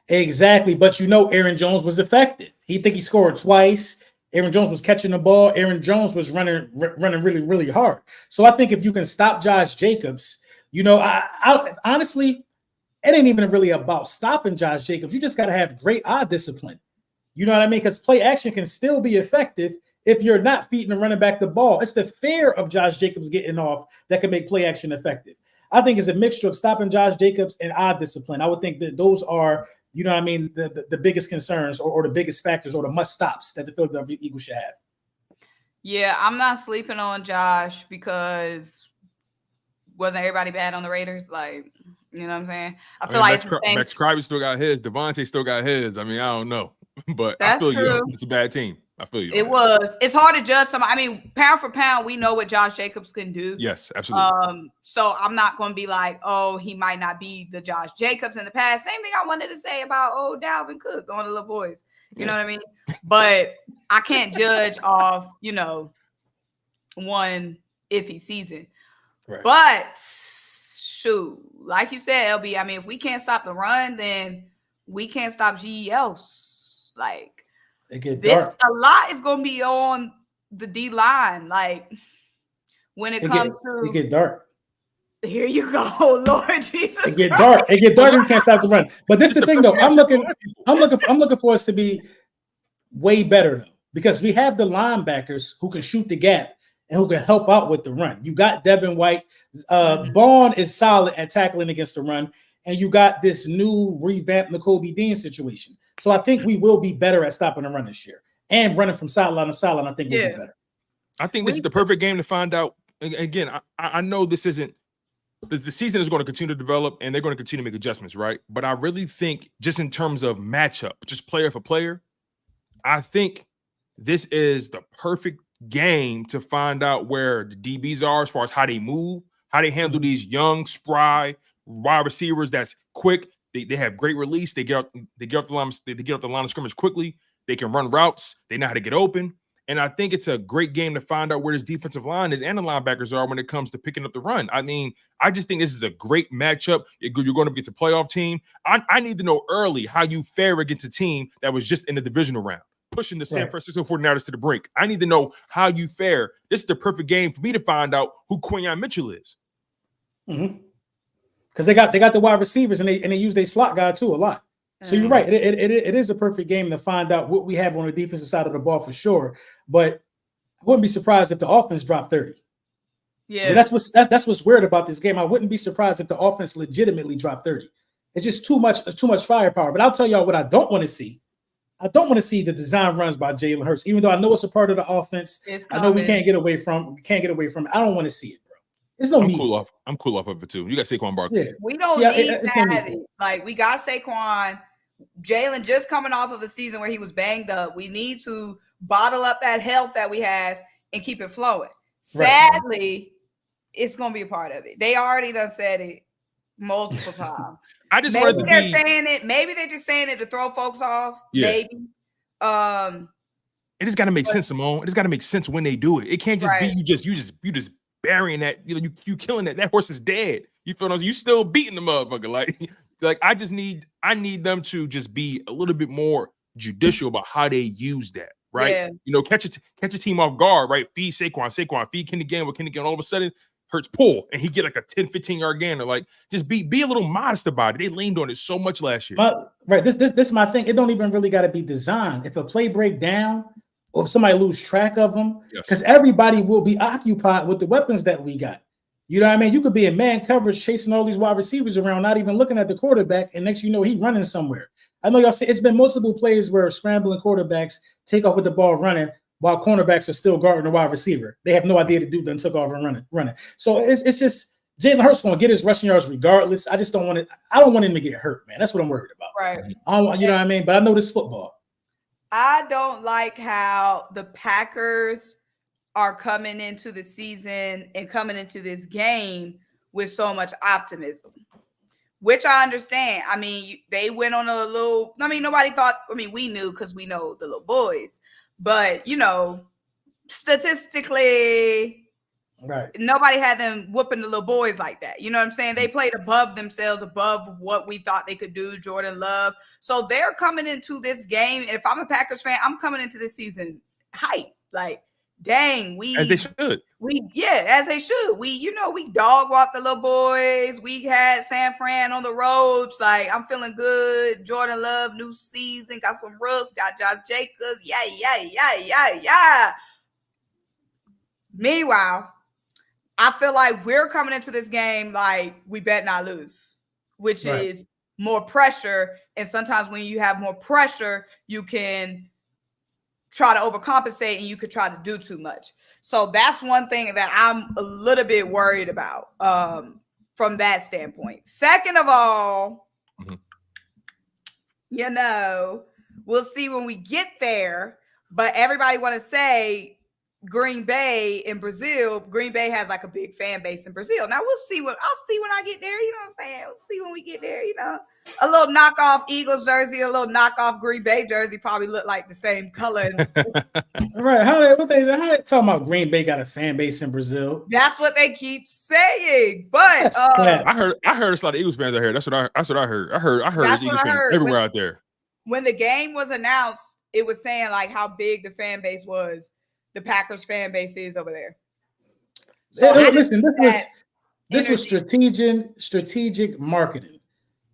Exactly, but Aaron Jones was effective. He scored twice. Aaron Jones was catching the ball. Aaron Jones was running really, really hard. So I think if you can stop Josh Jacobs, I honestly, it ain't even really about stopping Josh Jacobs. You just got to have great eye discipline. You know what I mean? Because play action can still be effective if you're not feeding the running back the ball. It's the fear of Josh Jacobs getting off that can make play action effective. I think it's a mixture of stopping Josh Jacobs and eye discipline. I would think that those are, the biggest concerns or the biggest factors or the must stops that the Philadelphia Eagles should have. Yeah, I'm not sleeping on Josh because wasn't everybody bad on the Raiders? Like, you know what I'm saying? I feel like Max Crosby still got his. Devontae still got his. I mean, I don't know. But that's I feel true. It's a bad team. I feel you. It's hard to judge somebody. I mean, pound for pound, we know what Josh Jacobs can do. Yes, absolutely. So I'm not going to be like, oh, he might not be the Josh Jacobs in the past. Same thing I wanted to say about Dalvin Cook on the little boys. You know what I mean? But I can't judge off, one iffy season. Right. But shoot, like you said, LB, I mean, if we can't stop the run, then we can't stop GELs. Like, a lot is going to be on the D line. Like, when it comes to it get dark. Here you go, Lord Jesus. It get dark. It get dark. You can't stop the run. But this is the thing, though. I'm looking for us to be way better, though, because we have the linebackers who can shoot the gap and who can help out with the run. You got Devin White. Vaughn is solid at tackling against the run, and you got this new revamped Nakobe Dean situation. So I think we will be better at stopping the run this year and running from sideline to sideline. I think we'll be better. I think this is the perfect game to find out. Again, I know this isn't. The season is going to continue to develop, and they're going to continue to make adjustments, right? But I really think, just in terms of matchup, just player for player, I think this is the perfect game to find out where the DBs are as far as how they move, how they handle these young, spry wide receivers that's quick. They have great release. They get up the line of scrimmage quickly. They can run routes. They know how to get open. And I think it's a great game to find out where this defensive line is and the linebackers are when it comes to picking up the run. I mean, I just think this is a great matchup. You're going to get a playoff team. I need to know early how you fare against a team that was just in the divisional round, pushing the San Francisco 49ers to the brink. I need to know how you fare. This is the perfect game for me to find out who Quinyon Mitchell is. Because they got the wide receivers and they use their slot guy too a lot. So you're right. It is a perfect game to find out what we have on the defensive side of the ball for sure. But I wouldn't be surprised if the offense dropped 30. Yeah, that's what's weird about this game. I wouldn't be surprised if the offense legitimately dropped 30. It's just too much firepower. But I'll tell y'all what I don't want to see. I don't want to see the design runs by Jalen Hurts, even though I know it's a part of the offense. I know we can't get away from it. I don't want to see it. It's no need. I'm cool off of it too. You got Saquon Barkley. Yeah. We don't need that. Like, we got Saquon. Jalen just coming off of a season where he was banged up. We need to bottle up that health that we have and keep it flowing. Sadly, it's going to be a part of it. They already done said it multiple times. I just maybe they're saying it. Maybe they're just saying it to throw folks off. Yeah. Maybe. It just got to make sense, Symone. It just got to make sense when they do it. It can't just be you just burying that, you killing that horse is dead. You feel me? You still beating the motherfucker. Like I need them to just be a little bit more judicial about how they use that, right? Yeah. Catch a team off guard, right? Feed Saquon, feed Quinyon. All of a sudden, Hurts pull and he get like a 10, 15-yard gainer. Like, just be a little modest about it. They leaned on it so much last year. This is my thing. It don't even really got to be designed. If a play break down, or if somebody lose track of them, because everybody will be occupied with the weapons that we got. You know what I mean? You could be in man coverage chasing all these wide receivers around, not even looking at the quarterback, and next you know he's running somewhere. I know y'all say it's been multiple plays where scrambling quarterbacks take off with the ball running while cornerbacks are still guarding the wide receiver. They have no idea to do that and took off and running. So it's just Jalen Hurts going to get his rushing yards regardless. I just don't want it. I don't want him to get hurt, man. That's what I'm worried about. Right. You know what I mean? But I know this football. I don't like how the Packers are coming into the season and coming into this game with so much optimism, which I understand. I mean, they went on a little, nobody thought, we knew because we know the little boys, but, statistically, nobody had them whooping the little boys like that. You know what I'm saying? They played above themselves, above what we thought they could do, Jordan Love. So they're coming into this game. If I'm a Packers fan, I'm coming into this season hype. Like, dang, as they should. As they should. We dog walked the little boys. We had San Fran on the ropes. Like, I'm feeling good. Jordan Love, new season, got some rooks, got Josh Jacobs. Yeah. Meanwhile, I feel like we're coming into this game like we bet not lose, which is more pressure. And sometimes when you have more pressure, you can try to overcompensate and you could try to do too much. So that's one thing that I'm a little bit worried about from that standpoint. Second of all, we'll see when we get there, but everybody want to say Green Bay in Brazil. Green Bay has like a big fan base in Brazil. Now I'll see when I get there. You know what I'm saying? We'll see when we get there. A little knockoff Eagles jersey, a little knockoff Green Bay jersey probably look like the same color. Right? How they talking about Green Bay got a fan base in Brazil? That's what they keep saying. But I heard it's a lot of Eagles fans out here. That's what I heard. I heard Eagles fans everywhere out there. When the game was announced, it was saying like how big the fan base was. The Packers fan base is over there. So listen, This was strategic marketing.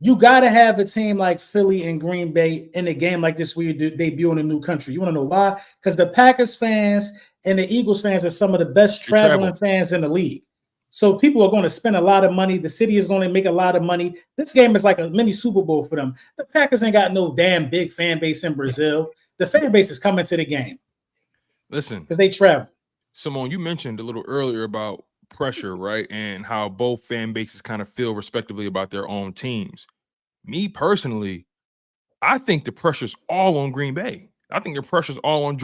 You got to have a team like Philly and Green Bay in a game like this where you debut in a new country. You want to know why? Because the Packers fans and the Eagles fans are some of the best traveling fans in the league. So people are going to spend a lot of money. The city is going to make a lot of money. This game is like a mini Super Bowl for them. The Packers ain't got no damn big fan base in Brazil. The fan base is coming to the game. Listen, because they travel. Symone, you mentioned a little earlier about pressure, right? And how both fan bases kind of feel respectively about their own teams. Me personally, I think the pressure's all on Green Bay. I think the pressure's all on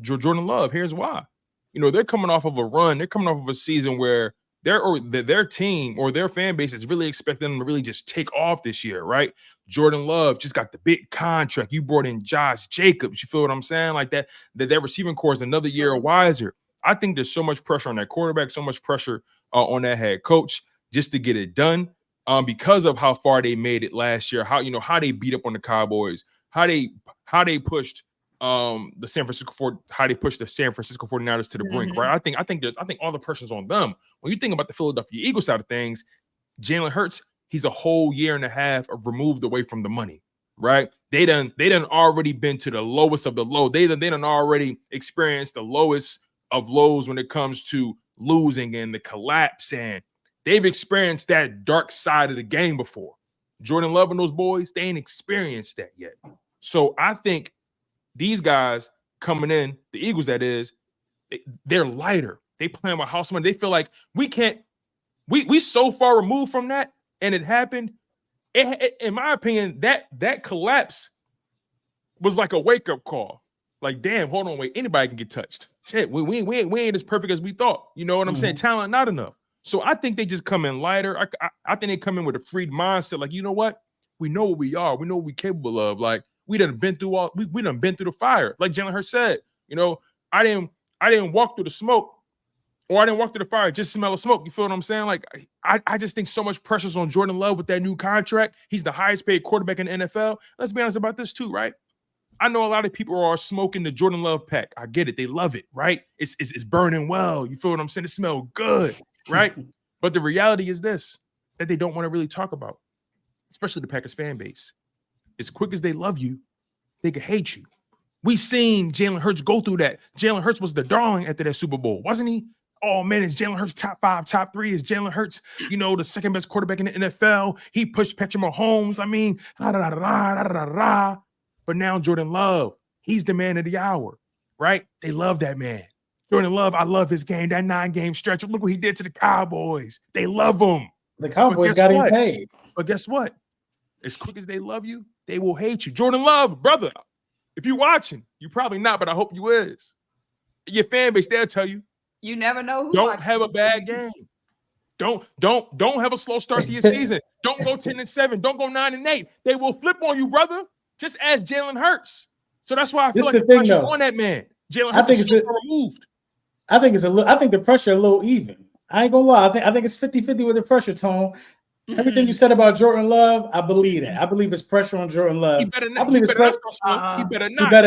Jordan Love. Here's why. You know, they're coming off of a run. They're coming off of a season where their team or their fan base is really expecting them to really just take off this year, right? Jordan Love just got the big contract. You brought in Josh Jacobs. You feel what I'm saying? Like that receiving core is another year wiser. I think there's so much pressure on that quarterback, so much pressure on that head coach just to get it done because of how far they made it last year, how they beat up on the Cowboys, how they pushed the San Francisco 49ers to the brink, right? I think all the pressure's on them. When you think about the Philadelphia Eagles side of things, Jalen Hurts, he's a whole year and a half removed away from the money, right? They done already been to the lowest of the low. They done already experienced the lowest of lows when it comes to losing and the collapse, and they've experienced that dark side of the game before. Jordan Love and those boys, they ain't experienced that yet. So I think these guys coming in, the Eagles that is, they're lighter. They playing with house money. They feel like we so far removed from that, and it happened. In my opinion, that collapse was like a wake-up call. Like, damn, hold on, wait, anybody can get touched. Shit, we ain't as perfect as we thought. You know what I'm saying? Talent not enough. So I think they just come in lighter. I think they come in with a freed mindset. Like, you know what? We know what we are. We know what we're capable of. Like, we done been through the fire. Like Jalen Hurts said, you know, I didn't walk through the smoke, or I didn't walk through the fire, just smell the smoke. You feel what I'm saying? Like, I just think so much pressure's on Jordan Love with that new contract. He's the highest paid quarterback in the NFL. Let's be honest about this too, right? I know a lot of people are smoking the Jordan Love pack. I get it. They love it, right? It's burning well. You feel what I'm saying? It smells good, right? But the reality is this, that they don't want to really talk about, especially the Packers fan base. As quick as they love you, they can hate you. We seen Jalen Hurts go through that. Jalen Hurts was the darling after that Super Bowl, wasn't he? Oh, man, is Jalen Hurts top 5, top 3? Is Jalen Hurts, the second best quarterback in the NFL? He pushed Patrick Mahomes. I mean, But now Jordan Love, he's the man of the hour, right? They love that man. Jordan Love, I love his game, that 9-game stretch. Look what he did to the Cowboys. They love him. The Cowboys got him paid. But guess what? As quick as they love you, they will hate you. Jordan Love, brother, if you're watching, you probably not, but I hope you is. Your fan base, they'll tell you. You never know who. Don't have a bad game. Don't have a slow start to your season. Don't go 10-7. Don't go 9-8. They will flip on you, brother. Just ask Jalen Hurts. So that's why I feel like the pressure's on that man. Jalen Hurts is so removed. I think the pressure a little even. I ain't gonna lie. I think it's 50-50 with the pressure, Tone. Everything you said about Jordan Love, I believe that. I believe it's pressure on Jordan Love. He better not. I believe he better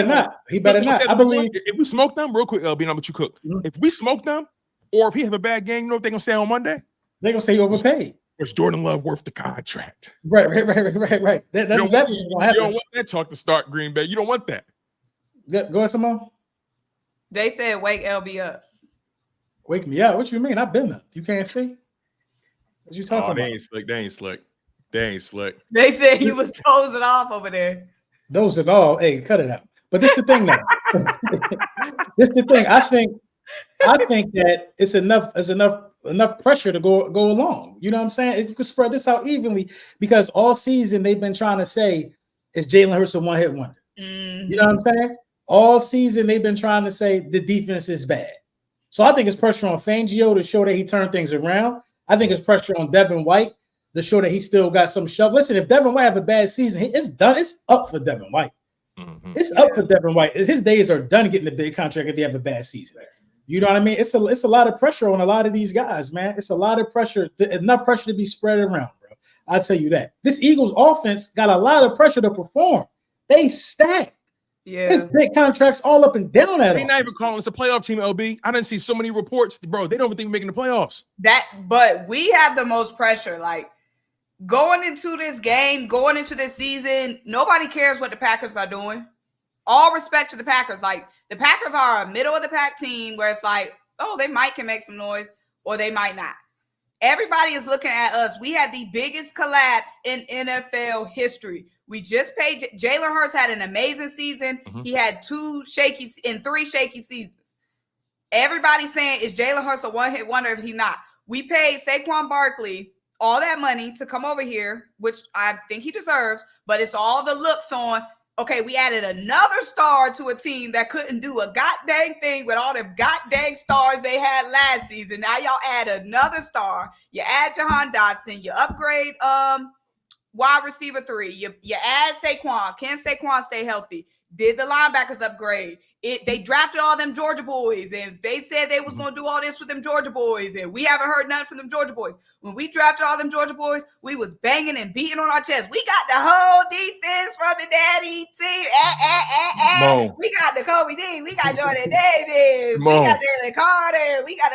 not. He better not. I believe if we smoke them, real quick, LB, know what you cook. If we smoke them, or if he have a bad game, you know what they're gonna say on Monday? They're gonna say he overpaid. Is Jordan Love worth the contract? Right. That's exactly what's gonna happen. You don't want that talk to start, Green Bay. You don't want that. Go ahead, Symone. They said wake LB up. Wake me up. What you mean? I've been there. You can't see. What you talking about? They ain't slick. They said he was dozing off over there. Those and all. Hey, cut it out. But this is the thing now. This is the thing. I think that it's enough pressure to go along. You know what I'm saying? You could spread this out evenly because all season they've been trying to say is Jalen Hurts a one-hit wonder. You know what I'm saying? All season they've been trying to say the defense is bad. So I think it's pressure on Fangio to show that he turned things around. I think it's pressure on Devin White to show that he still got some shove. Listen, if Devin White have a bad season, it's done. It's up for Devin White. It's up for Devin White. His days are done getting the big contract if he have a bad season. You know what I mean? It's a lot of pressure on a lot of these guys, man. It's a lot of pressure, enough pressure to be spread around, bro. I'll tell you that. This Eagles offense got a lot of pressure to perform. They stacked. Yeah. It's big contracts all up and down at They're all. not even calling us a playoff team, LB. I didn't see so many reports, bro. They don't even think we're making the playoffs. But we have the most pressure. Like going into this game, going into this season, nobody cares what the Packers are doing. All respect to the Packers. Like the Packers are a middle of the pack team where it's like, oh, they can make some noise or they might not. Everybody is looking at us. We had the biggest collapse in NFL history. We just paid. Jalen Hurts had an amazing season. Mm-hmm. He had 3 shaky seasons. Everybody's saying, is Jalen Hurts a one-hit wonder if he's not? We paid Saquon Barkley all that money to come over here, which I think he deserves, but it's all the looks on. Okay, we added another star to a team that couldn't do a goddamn thing with all the goddamn stars they had last season. Now y'all add another star. You add Jahan Dotson. You upgrade wide receiver 3. You add Saquon. Can Saquon stay healthy? Did the linebackers upgrade? They drafted all them Georgia boys, and they said they was going to do all this with them Georgia boys, and we haven't heard nothing from them Georgia boys. When we drafted all them Georgia boys, we was banging and beating on our chest. We got the whole defense from the daddy team. We got Nakobe D. We got Jordan Davis. We got Jalen Carter. We got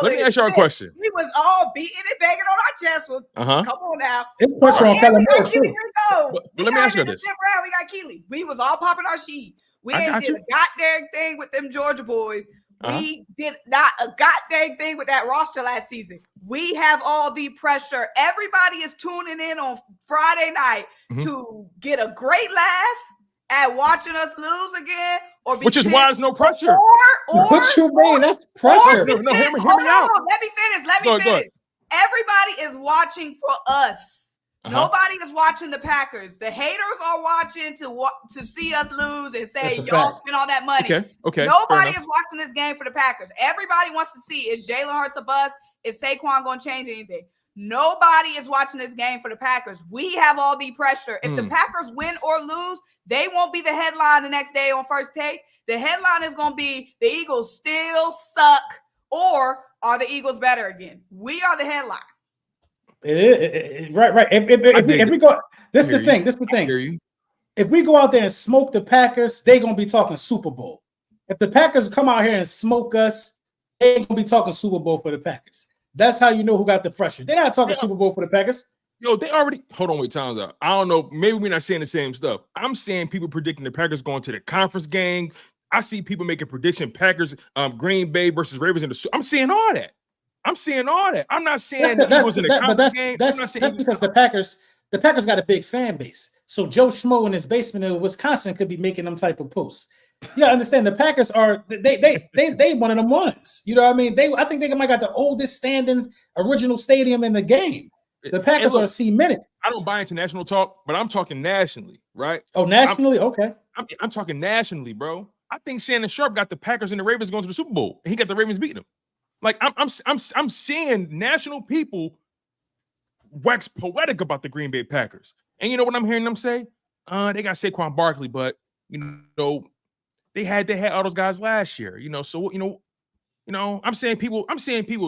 Let me ask y'all a question. We was all beating and banging on our chest. Well, come on now. It's pressure on Kellen Moore too. But let me ask you this. We got Keely. We was all popping our sheet. We ain't did a goddamn thing with them Georgia boys. We did not a goddamn thing with that roster last season. We have all the pressure. Everybody is tuning in on Friday night to get a great laugh at watching us lose again. Which is why there's no pressure. Or what you mean? That's pressure. No, hear me out. Let me finish. Everybody is watching for us. Nobody is watching the Packers. The haters are watching to see us lose and say, y'all spent all that money. Okay. Nobody is watching this game for the Packers. Everybody wants to see, is Jalen Hurts a bust? Is Saquon going to change anything? Nobody is watching this game for the Packers. We have all the pressure. If the Packers win or lose, they won't be the headline the next day on First Take. The headline is going to be the Eagles still suck, or are the Eagles better again? We are the headline. Right. If we go, this is the thing. If we go out there and smoke the Packers, they're gonna be talking Super Bowl. If the Packers come out here and smoke us, they're gonna be talking Super Bowl for the Packers. That's how you know who got the pressure. They're not talking Super Bowl for the Packers. Yo, they already time's out. I don't know. Maybe we're not saying the same stuff. I'm saying people predicting the Packers going to the conference game. I see people making prediction Packers, Green Bay versus Ravens in the. I'm seeing all that. I'm not saying the Eagles in the conference game. That's because the Packers got a big fan base. So Joe Schmo in his basement in Wisconsin could be making them type of posts. Yeah, understand the Packers are they one of them ones. You know what I mean? I think they might got the oldest standing original stadium in the game. The Packers are cemented. I don't buy into national talk, but I'm talking nationally, right? Oh, nationally? Okay. I'm talking nationally, bro. I think Shannon Sharp got the Packers and the Ravens going to the Super Bowl, and he got the Ravens beating them. Like I'm seeing national people wax poetic about the Green Bay Packers, and you know what I'm hearing them say? They got Saquon Barkley, but you know they had all those guys last year. You know, so you know I'm saying people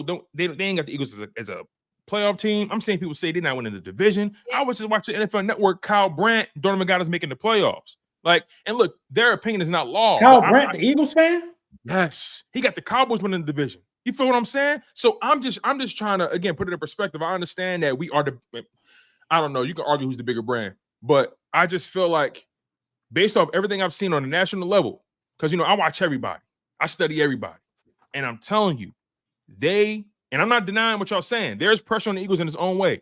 don't they ain't got the Eagles as a playoff team. I'm saying people say they're not winning the division. I was just watching NFL Network. Kyle Brandt, Donovan got us making the playoffs. Like, and look, their opinion is not law. Kyle Brandt, the Eagles fan? Yes, he got the Cowboys winning the division. You feel what I'm saying? So I'm just trying to, again, put it in perspective. I understand that we are I don't know, you can argue who's the bigger brand, but I just feel like based off everything I've seen on the national level, because, you know, I watch everybody. I study everybody. And I'm telling you, and I'm not denying what y'all saying. There's pressure on the Eagles in its own way.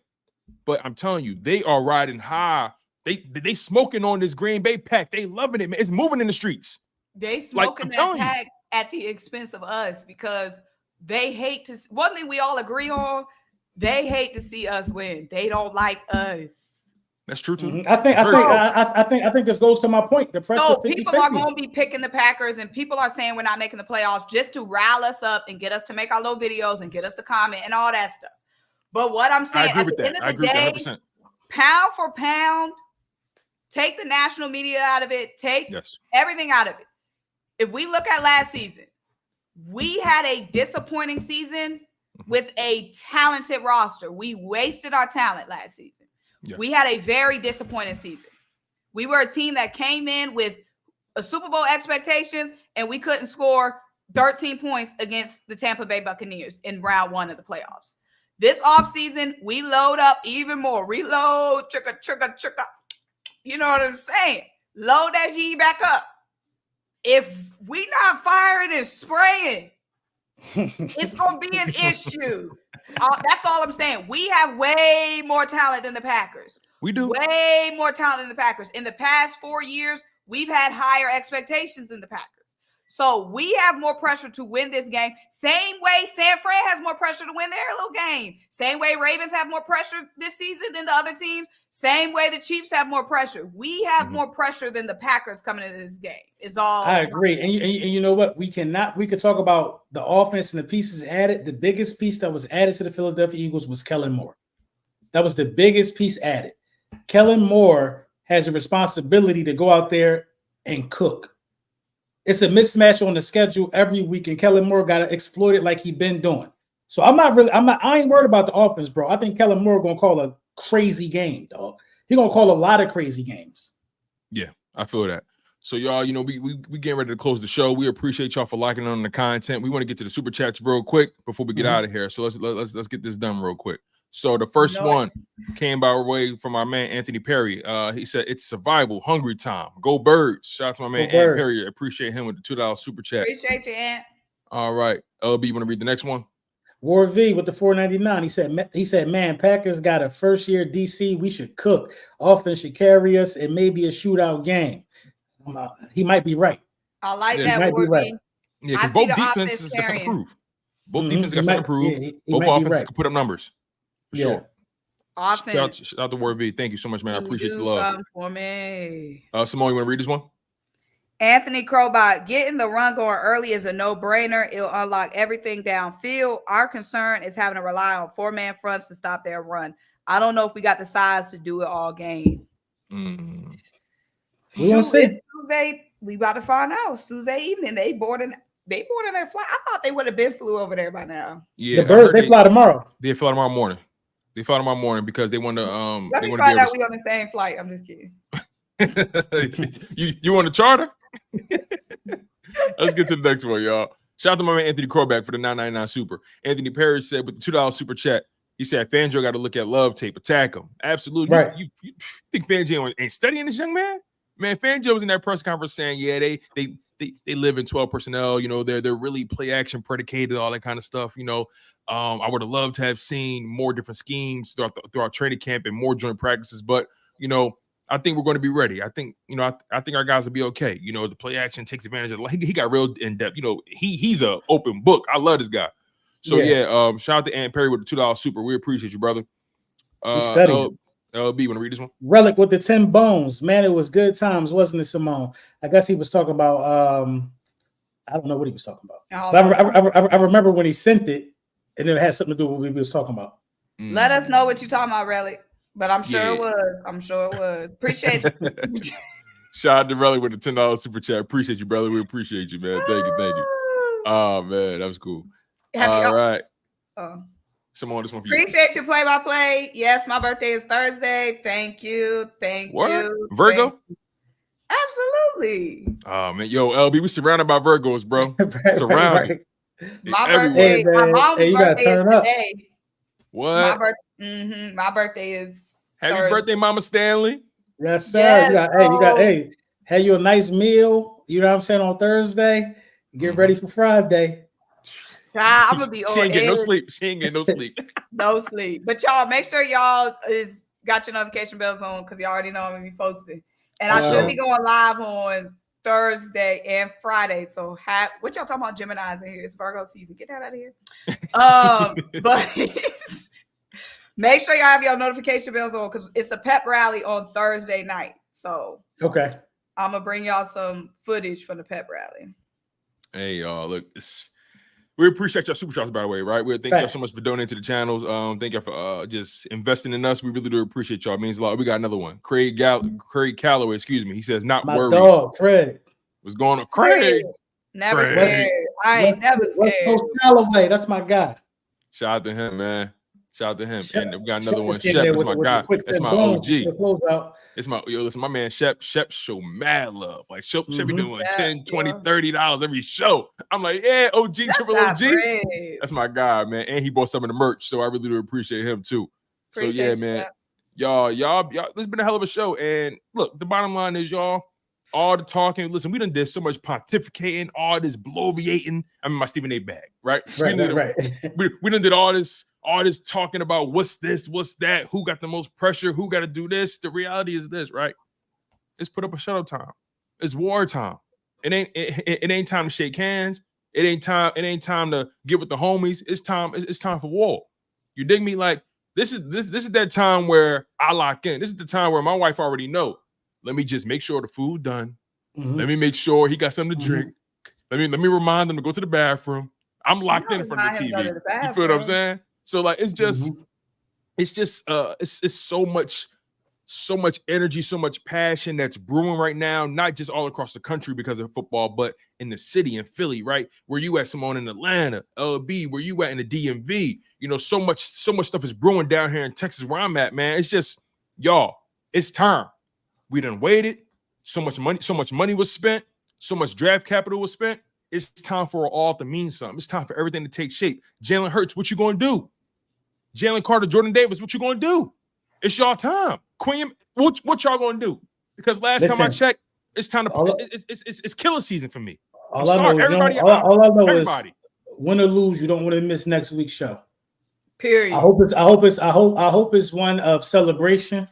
But I'm telling you, they are riding high. They smoking on this Green Bay pack. They loving it, man. It's moving in the streets. They smoking that pack at the expense of us because they hate to. One thing we all agree on: they hate to see us win. They don't like us. That's true too. I think this goes to my point. The pressure. So people are going to be picking the Packers, and people are saying we're not making the playoffs just to rile us up and get us to make our little videos and get us to comment and all that stuff. But what I'm saying, I agree with that. I agree with that 100%. Pound for pound, take the national media out of it. Take everything out of it. If we look at last season, we had a disappointing season with a talented roster. We wasted our talent last season. Yeah. We had a very disappointing season. We were a team that came in with a Super Bowl expectations, and we couldn't score 13 points against the Tampa Bay Buccaneers in round 1 of the playoffs. This offseason, we load up even more. Reload, trigger. You know what I'm saying? Load that G back up. If we not firing and spraying, it's going to be an issue. That's all I'm saying. We have way more talent than the Packers. We do. Way more talent than the Packers. In the past 4 years, we've had higher expectations than the Packers. So we have more pressure to win this game. Same way San Fran has more pressure to win their little game. Same way Ravens have more pressure this season than the other teams. Same way the Chiefs have more pressure. We have more pressure than the Packers coming into this game. Is all. I agree. And you know what? We could talk about the offense and the pieces added. The biggest piece that was added to the Philadelphia Eagles was Kellen Moore. That was the biggest piece added. Kellen Moore has a responsibility to go out there and cook. It's a mismatch on the schedule every week, and Kellen Moore got to exploit it like he's been doing. So I ain't worried about the offense, bro. I think Kellen Moore gonna call a crazy game, dog. He gonna call a lot of crazy games. Yeah, I feel that. So y'all, you know, we getting ready to close the show. We appreciate y'all for liking on the content. We want to get to the super chats real quick before we get out of here. So let's get this done real quick. So the first one came by way from our man Anthony Perry. He said it's survival, hungry time. Go Birds! Shout out to my man Ant Perry. Appreciate him with the $2 super chat. Appreciate you, Ant. All right, LB, you want to read the next one? War V with the $4.99. He said, man, Packers got a first year DC. We should cook. Offense should carry us. It may be a shootout game. He might be right. I like that, War V. Right. Yeah, because both defenses got something to prove. Both defenses got something to prove. Both offenses can put up numbers. For sure. Offense. Shout out to Word V. Thank you so much, man. I appreciate the love. For me. Symone, you want to read this one? Anthony Crowbot, getting the run going early is a no-brainer. It'll unlock everything downfield. Our concern is having to rely on 4-man fronts to stop their run. I don't know if we got the size to do it all game. We gonna see. Tuesday, we about to find out. Tuesday evening, they boarding their flight. I thought they would have been flew over there by now. Yeah, the Birds they fly tomorrow. They fly tomorrow morning. They fly tomorrow morning because they want to. Let me find out we on the same flight. I'm just kidding. you on the charter? Let's get to the next one, y'all. Shout out to my man Anthony Crowback for the $9.99 super. Anthony Perry said with the $2 super chat, he said Fangio got to look at love tape, attack him. Absolutely. Right. You think Fangio ain't studying this young man? Man, Fangio was in that press conference saying, yeah, they live in 12 personnel. You know, they're really play action predicated, all that kind of stuff. You know, I would have loved to have seen more different schemes throughout training camp and more joint practices. But, you know, I think we're going to be ready. I think, you know, I think our guys will be okay. You know, the play action takes advantage of it. He got real in depth. You know, he's a open book. I love this guy. So shout out to Ant Perry with the $2 super. We appreciate you, brother. LB, want to read this one? Relic with the 10 bones. Man, it was good times, wasn't it, Symone? I guess he was talking about I don't know what he was talking about. But I remember when he sent it, and it had something to do with what we was talking about. Let us know what you're talking about, Relic. But I'm sure it was. I'm sure it was. Appreciate it. Shout out to Relic with the $10 super chat. Appreciate you, brother. We appreciate you, man. Thank you. Oh, man, that was cool. All right. Symone, this one for you. Appreciate your play-by-play. Yes, my birthday is Thursday. Thank you. Virgo? Absolutely. Oh, man. Yo, LB, we surrounded by Virgos, bro. Surrounded. My birthday, my mom's birthday is today. What? My birthday is Happy birthday, Mama Stanley. Yes, sir. Yes, have you a nice meal. You know what I'm saying, on Thursday. Get ready for Friday. I'm gonna be She ain't getting no sleep. No sleep. But y'all, make sure y'all got your notification bells on because you already know I'm gonna be posting. And I should be going live on Thursday and Friday. So what y'all talking about Geminis in here? It's Virgo season. Get that out of here. But make sure y'all have your notification bells on because it's a pep rally on Thursday night. So I'm gonna bring y'all some footage from the pep rally. Hey y'all, look, we appreciate y'all super chats, by the way, right? We thank y'all so much for donating to the channels. Thank y'all for just investing in us. We really do appreciate y'all. It means a lot. We got another one. Craig Calloway, excuse me. He says, not my worried. Dog, Craig. What's going on? Craig. Never scared. I ain't never scared. Calloway, that's my guy. Shout out to him, man. Shout out to him. Shep, and we got another Shep one. just came Shep, there that's with my guy. quick That's and my boom OG. for the closeout. It's my listen, my man Shep show mad love. Like Shep be doing Yeah, 10, 20, yeah. $30 every show. I'm like, yeah, OG, That's triple not OG. bread. That's my guy, man. And he bought some of the merch, so I really do appreciate him too. Appreciate so yeah, you, man. Shep. Y'all, this has been a hell of a show. And look, the bottom line is, y'all, all the talking. Listen, we done did so much pontificating, all this bloviating. I mean, my Stephen A. bag, right? Right. We done did all this talking about what's this, what's that, who got the most pressure, who got to do this. The reality is this, right? It's put up a shut up time. It's war time. It ain't time to shake hands. It ain't time to get with the homies. It's time for war. You dig me? Like this is that time where I lock in. This is the time where my wife already know. Let me just make sure the food done. Mhm. Let me make sure he got something to drink. Let me remind him to go to the bathroom. I'm locked in front of the TV. You feel what I'm saying? So like it's just it's so much energy, so much passion that's brewing right now, not just all across the country because of football, but in the city, in Philly, right? Where you at, Symone, in Atlanta, LB, where you at in the DMV. You know, so much stuff is brewing down here in Texas where I'm at, man. It's just, y'all, it's time. We done waited. So much money was spent. So much draft capital was spent. It's time for it all to mean something. It's time for everything to take shape. Jalen Hurts, what you gonna do? Jalen Carter, Jordan Davis, what you gonna do? It's y'all time. Quinyon, what y'all gonna do? Because last time I checked, it's time to it's killer season for me. I'm sorry, everybody. All I know is everybody. Win or lose, you don't want to miss next week's show. Period. I hope it's one of celebration.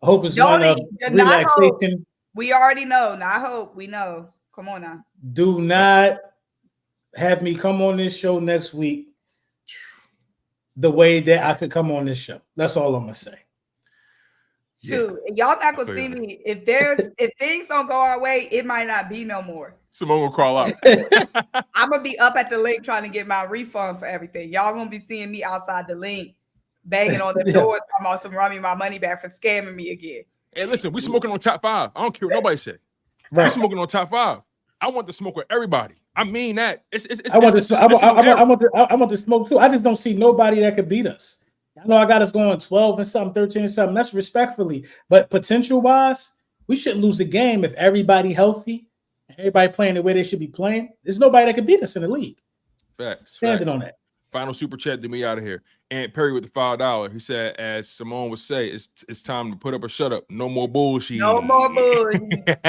I hope it's one of relaxation. We already know. Not hope. We know. Come on now. Do not have me come on this show next week the way that I could come on this show. That's all I'm gonna say. Shoot, y'all not gonna see me. If things don't go our way, it might not be no more. Symone will crawl out. I'm gonna be up at the link trying to get my refund for everything. Y'all gonna be seeing me outside the link, banging on the door, talking about some run me my money back for scamming me again. Hey, listen, we smoking on top 5. I don't care what nobody say. Right. We smoking on top 5. I want to smoke with everybody. I mean that. I want to smoke too. I just don't see nobody that could beat us. I know I got us going 12 and something, 13 and something. That's respectfully, but potential wise, we shouldn't lose the game if everybody healthy, everybody playing the way they should be playing. There's nobody that could beat us in the league. Facts. Standing on that. Final super chat to me out of here. Aunt Perry with the $5. He said, as Symone would say, it's time to put up or shut up. No more bullshit. No more bullshit.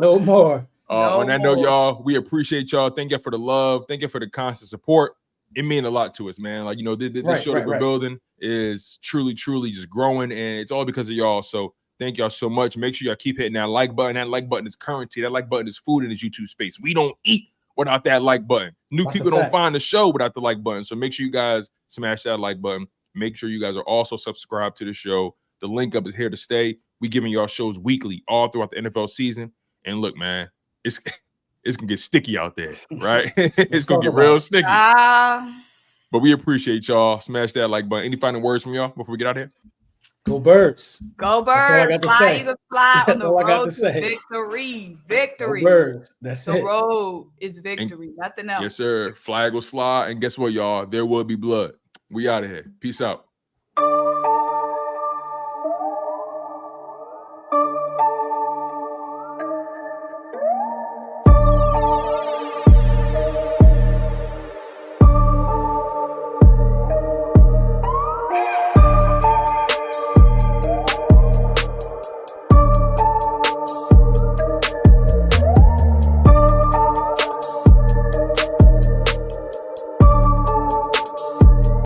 No more. On that note, y'all, we appreciate y'all. Thank you for the love. Thank you for the constant support. It means a lot to us, man. Like, you know, this show that we're building is truly just growing, and it's all because of y'all. So thank y'all so much. Make sure y'all keep hitting that like button. That like button is currency. That like button is food in this YouTube space. We don't eat without that like button. New people don't find the show without the like button. So make sure you guys smash that like button. Make sure you guys are also subscribed to the show. The Linc Up is here to stay. We giving y'all shows weekly all throughout the NFL season. And look, man, it's gonna get sticky out there, right? It's gonna get real sticky. But we appreciate y'all. Smash that like button. Any final words from y'all before we get out of here? Go Birds. Go Birds. Fly, Eagles, fly on the road to victory. Victory. Go Birds. That's the road is victory. Nothing else. Yes, sir. Flag was fly. And guess what, y'all? There will be blood. We out of here. Peace out.